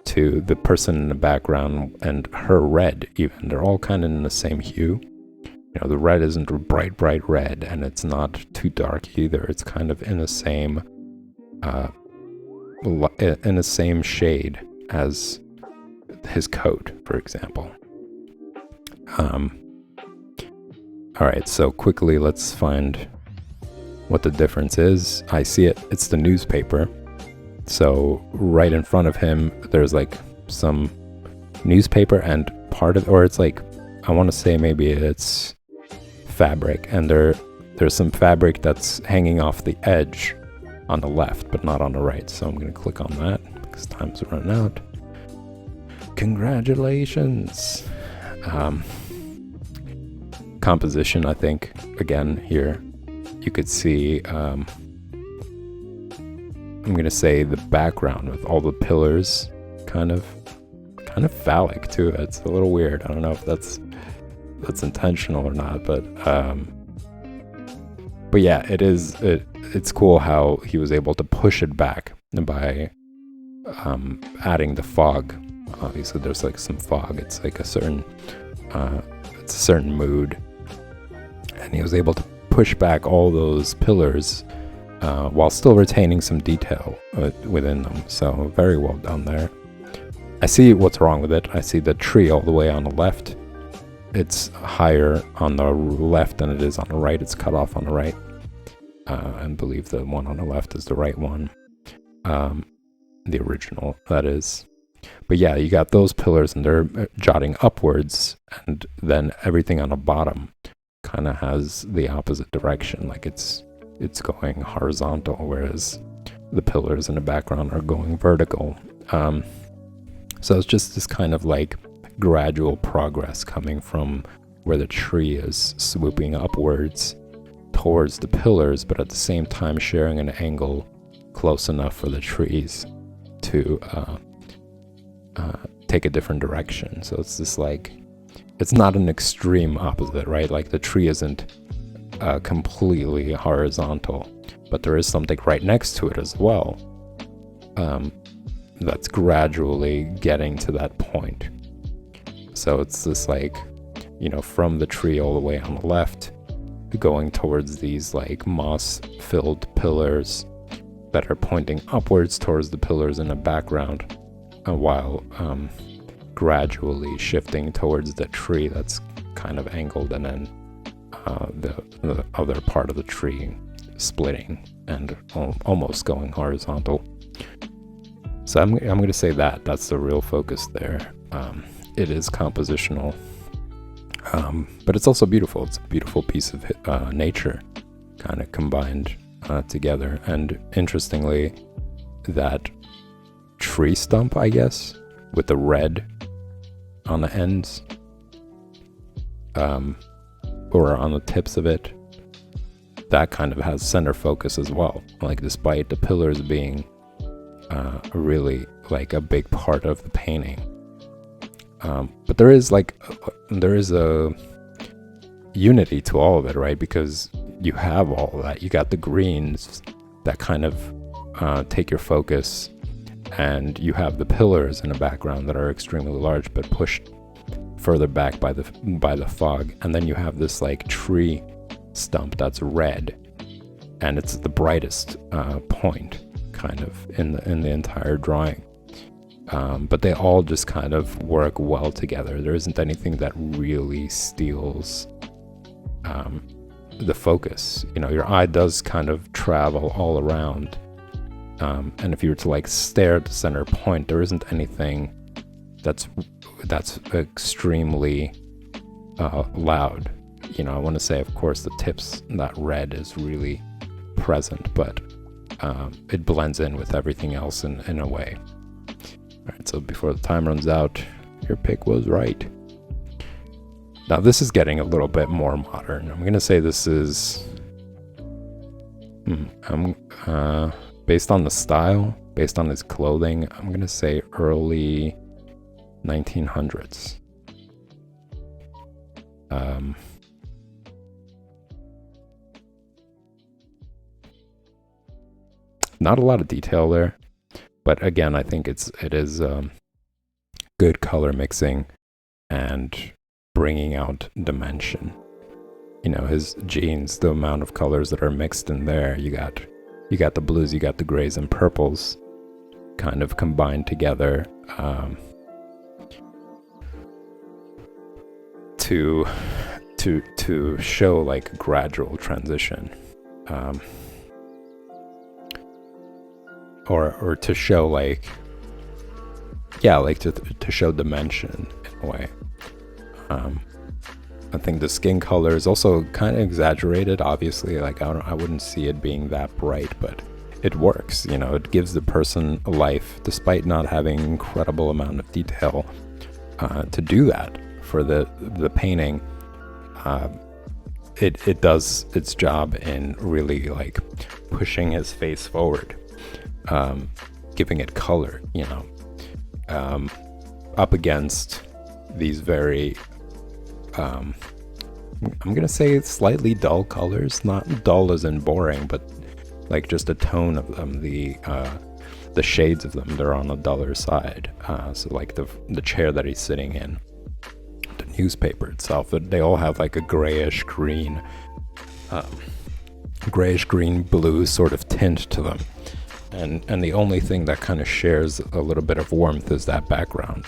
to the person in the background and her red. Even they're all kind of in the same hue. You know, the red isn't bright red, and it's not too dark either. It's kind of in the same shade as his coat, for example. All right, so quickly let's find what the difference is. I see it. It's the newspaper. So right in front of him, there's like some newspaper and part of, or it's like, I want to say maybe it's fabric, and there's some fabric that's hanging off the edge on the left, but not on the right. So I'm going to click on that because time's running out. Congratulations. Composition, I think, again, here, you could see, I'm going to say the background with all the pillars, kind of phallic too. It's a little weird. I don't know if that's intentional or not, but yeah, it's cool how he was able to push it back by adding the fog. Obviously there's like some fog. It's like a certain it's a certain mood, and he was able to push back all those pillars while still retaining some detail within them. So very well done there. I see what's wrong with it. I see the tree all the way on the left. It's higher on the left than it is on the right. It's cut off on the right. I believe the one on the left is the right one. The original, that is. But yeah, you got those pillars and they're jotting upwards, and then everything on the bottom kind of has the opposite direction. Like it's going horizontal, whereas the pillars in the background are going vertical. So it's just this kind of like gradual progress coming from where the tree is swooping upwards towards the pillars, but at the same time sharing an angle close enough for the trees to take a different direction. So it's just like, it's not an extreme opposite, right? Like the tree isn't completely horizontal, but there is something right next to it as well. That's gradually getting to that point. So it's this like, from the tree all the way on the left, going towards these like moss-filled pillars that are pointing upwards towards the pillars in the background, while gradually shifting towards the tree that's kind of angled, and then the other part of the tree splitting and almost going horizontal. So I'm going to say that's the real focus there. It is compositional, but it's also beautiful. It's a beautiful piece of nature kind of combined together. And interestingly, that tree stump, I guess, with the red on the ends, or on the tips of it, that kind of has center focus as well. Like despite the pillars being really like a big part of the painting, but there is a unity to all of it, right? Because you have all of that. You got the greens that kind of take your focus, and you have the pillars in the background that are extremely large but pushed further back by the fog, and then you have this like tree stump that's red, and it's the brightest point kind of in the entire drawing. But they all just kind of work well together. There isn't anything that really steals the focus. Your eye does kind of travel all around, and if you were to like stare at the center point, there isn't anything that's extremely loud. I want to say, of course, the tips, that red is really present, but it blends in with everything else in a way. All right, so before the time runs out, your pick was right. Now this is getting a little bit more modern. I'm gonna say this is based on the style, based on his clothing, I'm gonna say early 1900s. Not a lot of detail there, but again, I think it is good color mixing and bringing out dimension. His jeans, the amount of colors that are mixed in there, you got the blues, you got the grays and purples kind of combined together to show like gradual transition, or to show like to show dimension in a way. I think the skin color is also kind of exaggerated, obviously. Like I wouldn't see it being that bright, but it works. It gives the person a life despite not having incredible amount of detail to do that for the painting. It does its job in really like pushing his face forward, giving it color, up against these very I'm gonna say slightly dull colors, not dull as in boring, but like just a tone of them, the shades of them, they're on the duller side. So like the chair that he's sitting in, newspaper itself. They all have like a grayish green blue sort of tint to them, and the only thing that kind of shares a little bit of warmth is that background,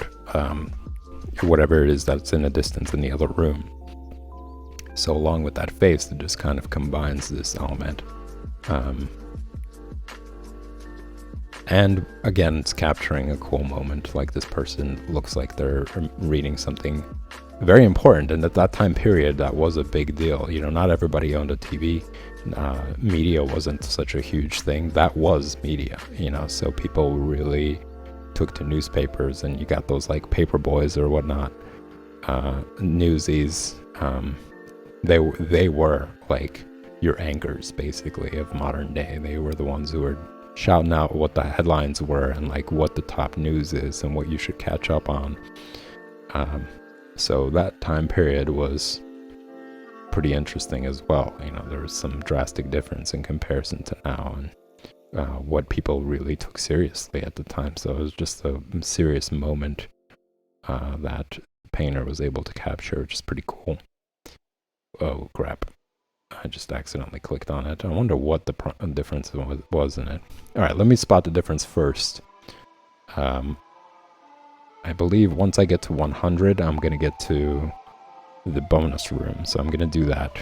whatever it is that's in the distance in the other room. So along with that face, it just kind of combines this element. And again, it's capturing a cool moment. Like, this person looks like they're reading something very important, and at that time period, that was a big deal. You know, not everybody owned a TV. Media wasn't such a huge thing. That was media, you know, so people really took to newspapers, and you got those like paper boys or whatnot, newsies. They were like your anchors, basically, of modern day. They were the ones who were shouting out what the headlines were and like what the top news is and what you should catch up on. So that time period was pretty interesting as well. You know, there was some drastic difference in comparison to now, and what people really took seriously at the time. So it was just a serious moment that Painter was able to capture, which is pretty cool. Oh crap, I just accidentally clicked on it. I wonder what the difference was in it. All right, let me spot the difference first. I believe once I get to 100, I'm going to get to the bonus room, so I'm going to do that.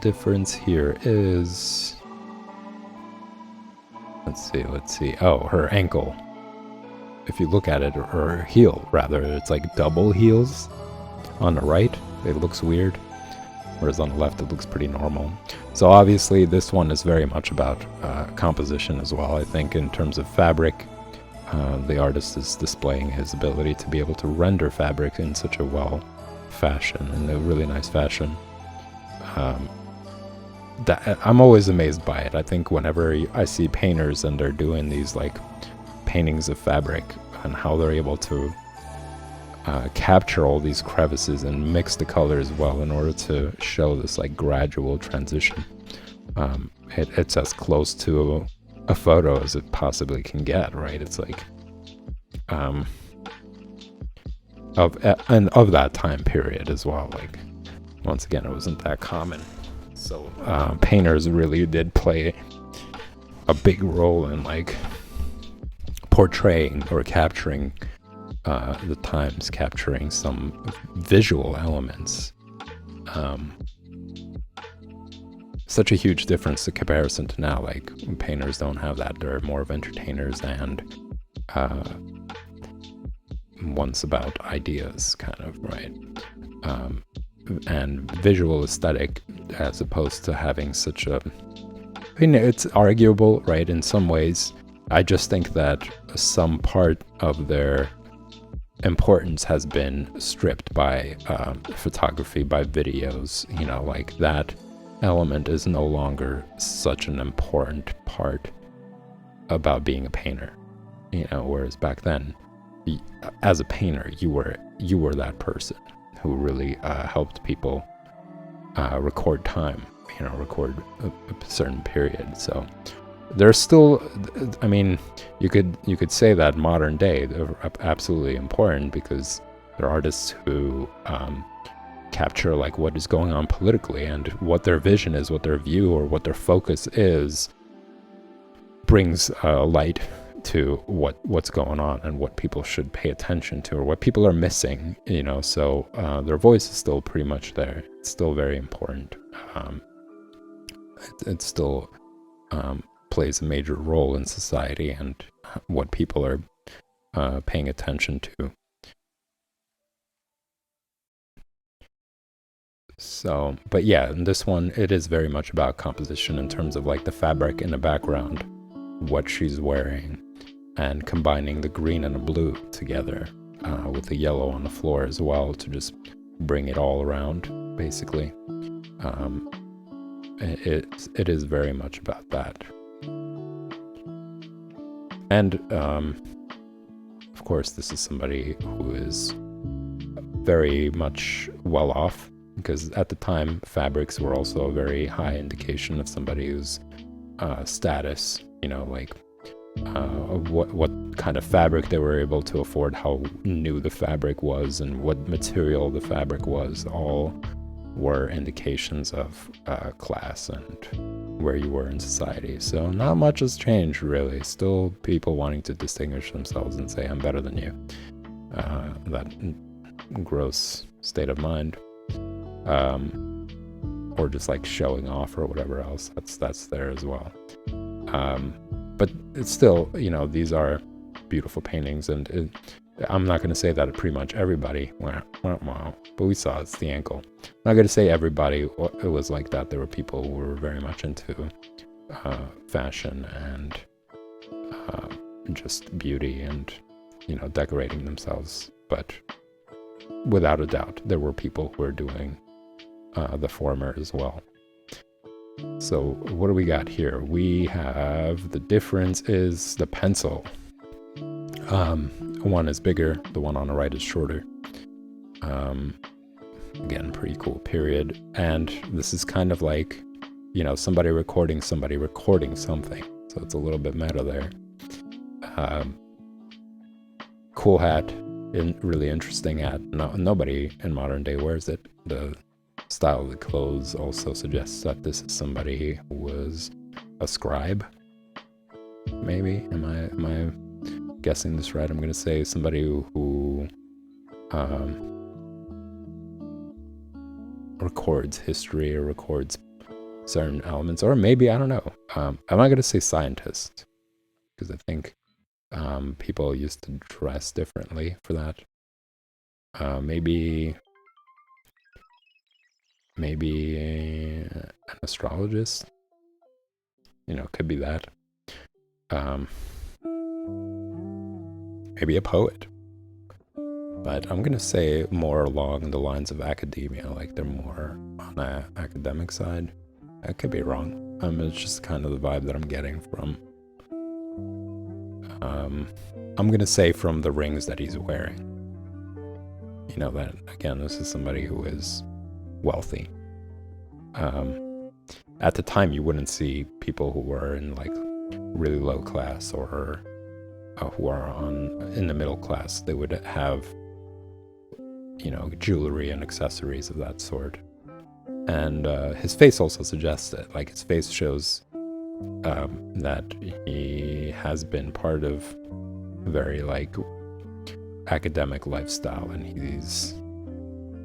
Difference here is... Let's see. Oh, her ankle. If you look at it, or her heel, rather, it's like double heels. On the right, it looks weird, whereas on the left, it looks pretty normal. So obviously, this one is very much about composition as well. I think in terms of fabric, the artist is displaying his ability to be able to render fabric in such a in a really nice fashion. I'm always amazed by it. I think whenever I see painters and they're doing these like paintings of fabric and how they're able to capture all these crevices and mix the colors well in order to show this like gradual transition. It's as close to a photo as it possibly can get, right? It's like of that time period as well. Like, once again, it wasn't that common. So painters really did play a big role in like portraying or capturing the times, capturing some visual elements. Such a huge difference in comparison to now. Like, painters don't have that. They're more of entertainers and one's about ideas, kind of, right? And visual aesthetic, as opposed to having such a... I mean, it's arguable, right, in some ways. I just think that some part of their importance has been stripped by photography, by videos. You know, like, that element is no longer such an important part about being a painter. You know, whereas back then, as a painter, you were that person who really helped people record time, you know, record a certain period. So there's still, I mean, you could say that modern day they're absolutely important because they're artists who capture like what is going on politically, and what their vision is, what their view or what their focus is, brings light to what's going on and what people should pay attention to, or what people are missing, you know. So their voice is still pretty much there. It's still very important. It still plays a major role in society and what people are paying attention to. So, but yeah, in this one, it is very much about composition in terms of like the fabric in the background, what she's wearing, and combining the green and the blue together with the yellow on the floor as well to just bring it all around, basically. It is very much about that. And of course, this is somebody who is very much well off, because at the time, fabrics were also a very high indication of somebody whose status, you know, like of what kind of fabric they were able to afford, how new the fabric was, and what material the fabric was, all were indications of class and where you were in society. So not much has changed, really. Still people wanting to distinguish themselves and say, I'm better than you. That gross state of mind. Or just like showing off or whatever else. That's there as well. But it's still, these are beautiful paintings, and I'm not going to say that pretty much everybody, but we saw it's the ankle. I'm not going to say everybody it was like that. There were people who were very much into fashion and just beauty and, decorating themselves. But without a doubt, there were people who were doing the former as well. So what do we got here? We have, the difference is the pencil. One is bigger, the one on the right is shorter. Again, pretty cool period. And this is kind of like, somebody recording something. So it's a little bit meta there. Cool hat, really interesting hat. Nobody in modern day wears it. The style of the clothes also suggests that this is somebody who was a scribe. Maybe. Am I guessing this right? I'm going to say somebody who records history or records certain elements, or maybe, I don't know. I'm not going to say scientist, because I think people used to dress differently for that. Maybe an astrologist. Could be that. Maybe a poet. But I'm gonna say more along the lines of academia, like they're more on the academic side. I could be wrong. It's just kind of the vibe that I'm getting from. I'm gonna say from the rings that he's wearing. That again, this is somebody who is wealthy. At the time, you wouldn't see people who were in like really low class or who are in the middle class. They would have, jewelry and accessories of that sort. And his face also suggests it. Like, his face shows that he has been part of a very like academic lifestyle, and he's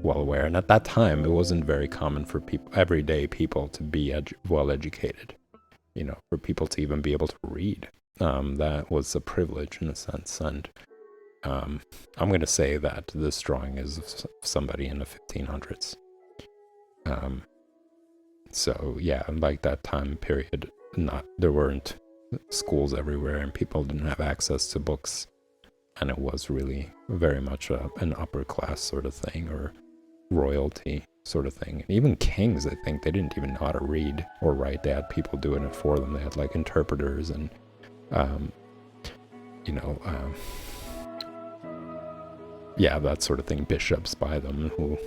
well aware. And at that time, it wasn't very common for everyday people to be well educated. For people to even be able to read. That was a privilege in a sense. And I'm going to say that this drawing is of somebody in the 1500s. So yeah, like that time period, there weren't schools everywhere, and people didn't have access to books. And it was really very much an upper class sort of thing, or royalty sort of thing. And even kings, I think, they didn't even know how to read or write. They had people doing it for them. They had like interpreters and that sort of thing, bishops by them who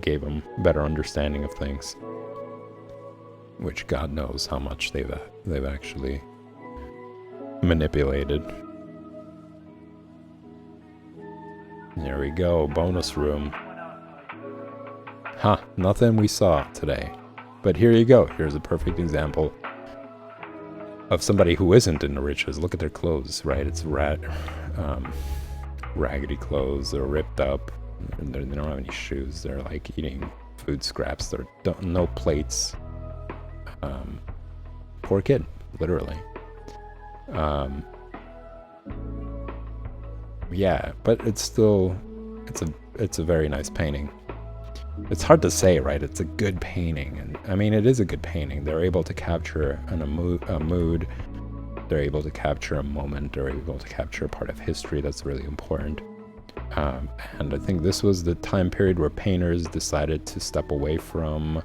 gave them better understanding of things, which God knows how much they've actually manipulated. There we go, bonus room. Nothing we saw today. But here you go. Here's a perfect example of somebody who isn't in the riches. Look at their clothes, right? It's raggedy clothes. They're ripped up. They don't have any shoes. They're like eating food scraps. No plates. Poor kid, literally. Yeah, but it's still, it's a very nice painting. It's hard to say, right? It's a good painting, and I mean, it is a good painting. They're able to capture a mood. They're able to capture a moment. They're able to capture a part of history that's really important. And I think this was the time period where painters decided to step away from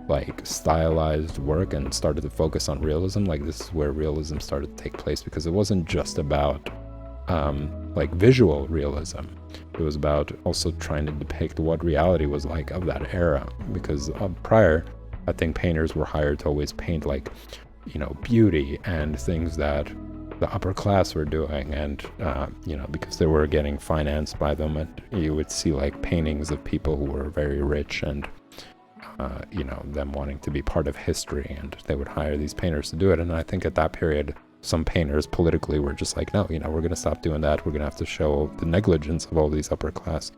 like stylized work and started to focus on realism. Like, this is where realism started to take place, because it wasn't just about like visual realism. It was about also trying to depict what reality was like of that era, because prior, I think painters were hired to always paint like, beauty and things that the upper class were doing, and you know, because they were getting financed by them, and you would see like paintings of people who were very rich, and you know, them wanting to be part of history, and they would hire these painters to do it. And I think at that period, some painters politically were just like, no, you know, we're going to stop doing that. We're going to have to show the negligence of all these upper class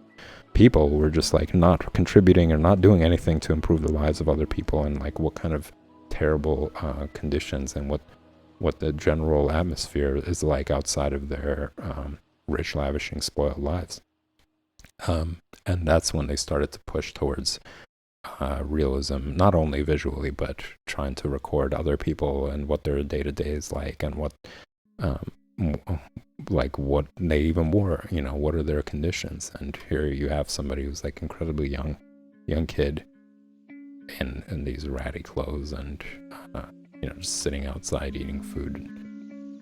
people who were just like not contributing or not doing anything to improve the lives of other people, and like what kind of terrible conditions and what the general atmosphere is like outside of their rich, lavishing, spoiled lives. And that's when they started to push towards realism, not only visually, but trying to record other people and what their day-to-day is like, and what like what they even wore, you know, what are their conditions. And here you have somebody who's like incredibly young kid in these ratty clothes, and you know, just sitting outside eating food.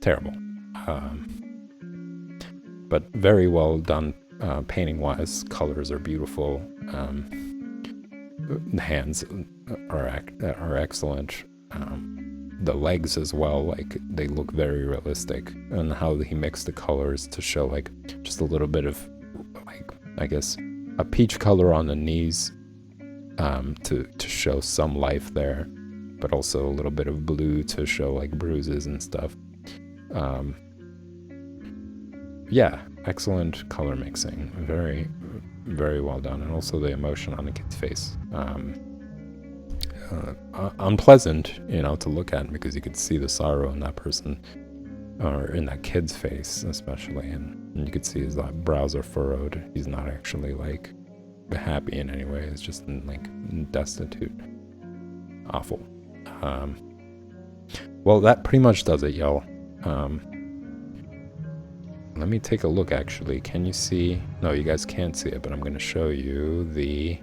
Terrible. But very well done painting wise. Colors are beautiful. The hands are excellent. The legs as well, like they look very realistic, and how he mixed the colors to show like just a little bit of, like, I guess a peach color on the knees, to show some life there, but also a little bit of blue to show like bruises and stuff. Yeah, excellent color mixing, very, very well done, and also the emotion on the kid's face. Unpleasant, you know, to look at, because you could see the sorrow in that person, or in that kid's face especially, and you could see his brows are furrowed. He's not actually like happy in any way. It's just like destitute. Awful. Well, that pretty much does it, y'all. Let me take a look, actually. Can you see? No, you guys can't see it, but I'm going to show you the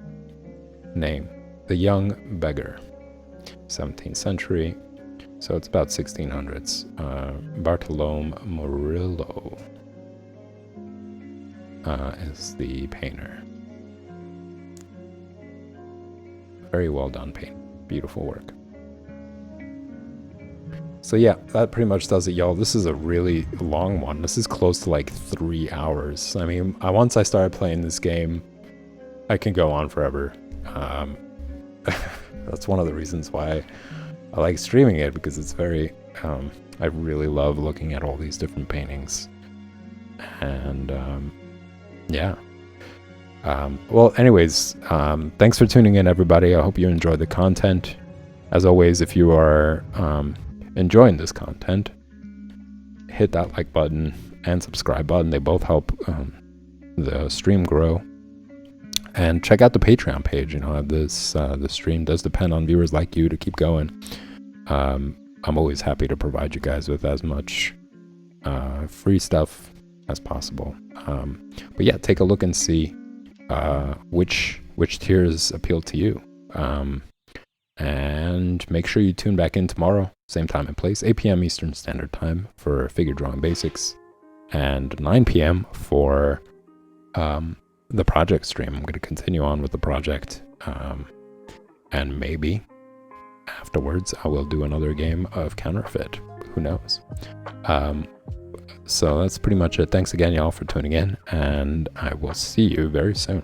name. The Young Beggar. 17th century. So it's about 1600s. Bartolome Murillo is the painter. Very well done paint. Beautiful work. So yeah, that pretty much does it, y'all. This is a really long one. This is close to like 3 hours. I mean, once I started playing this game, I can go on forever. That's one of the reasons why I like streaming it, because it's very, I really love looking at all these different paintings. And yeah. Well, anyways, thanks for tuning in, everybody. I hope you enjoyed the content. As always, if you are enjoying this content, hit that like button and subscribe button. They both help the stream grow. And check out the Patreon page. You know, this the stream does depend on viewers like you to keep going. I'm always happy to provide you guys with as much free stuff as possible. But yeah, take a look and see which tiers appeal to you. And make sure you tune back in tomorrow, same time and place, 8 p.m. Eastern Standard Time for Figure Drawing Basics, and 9 p.m. for the project stream. I'm going to continue on with the project, and maybe afterwards I will do another game of Counterfeit. Who knows? So that's pretty much it. Thanks again, y'all, for tuning in, and I will see you very soon.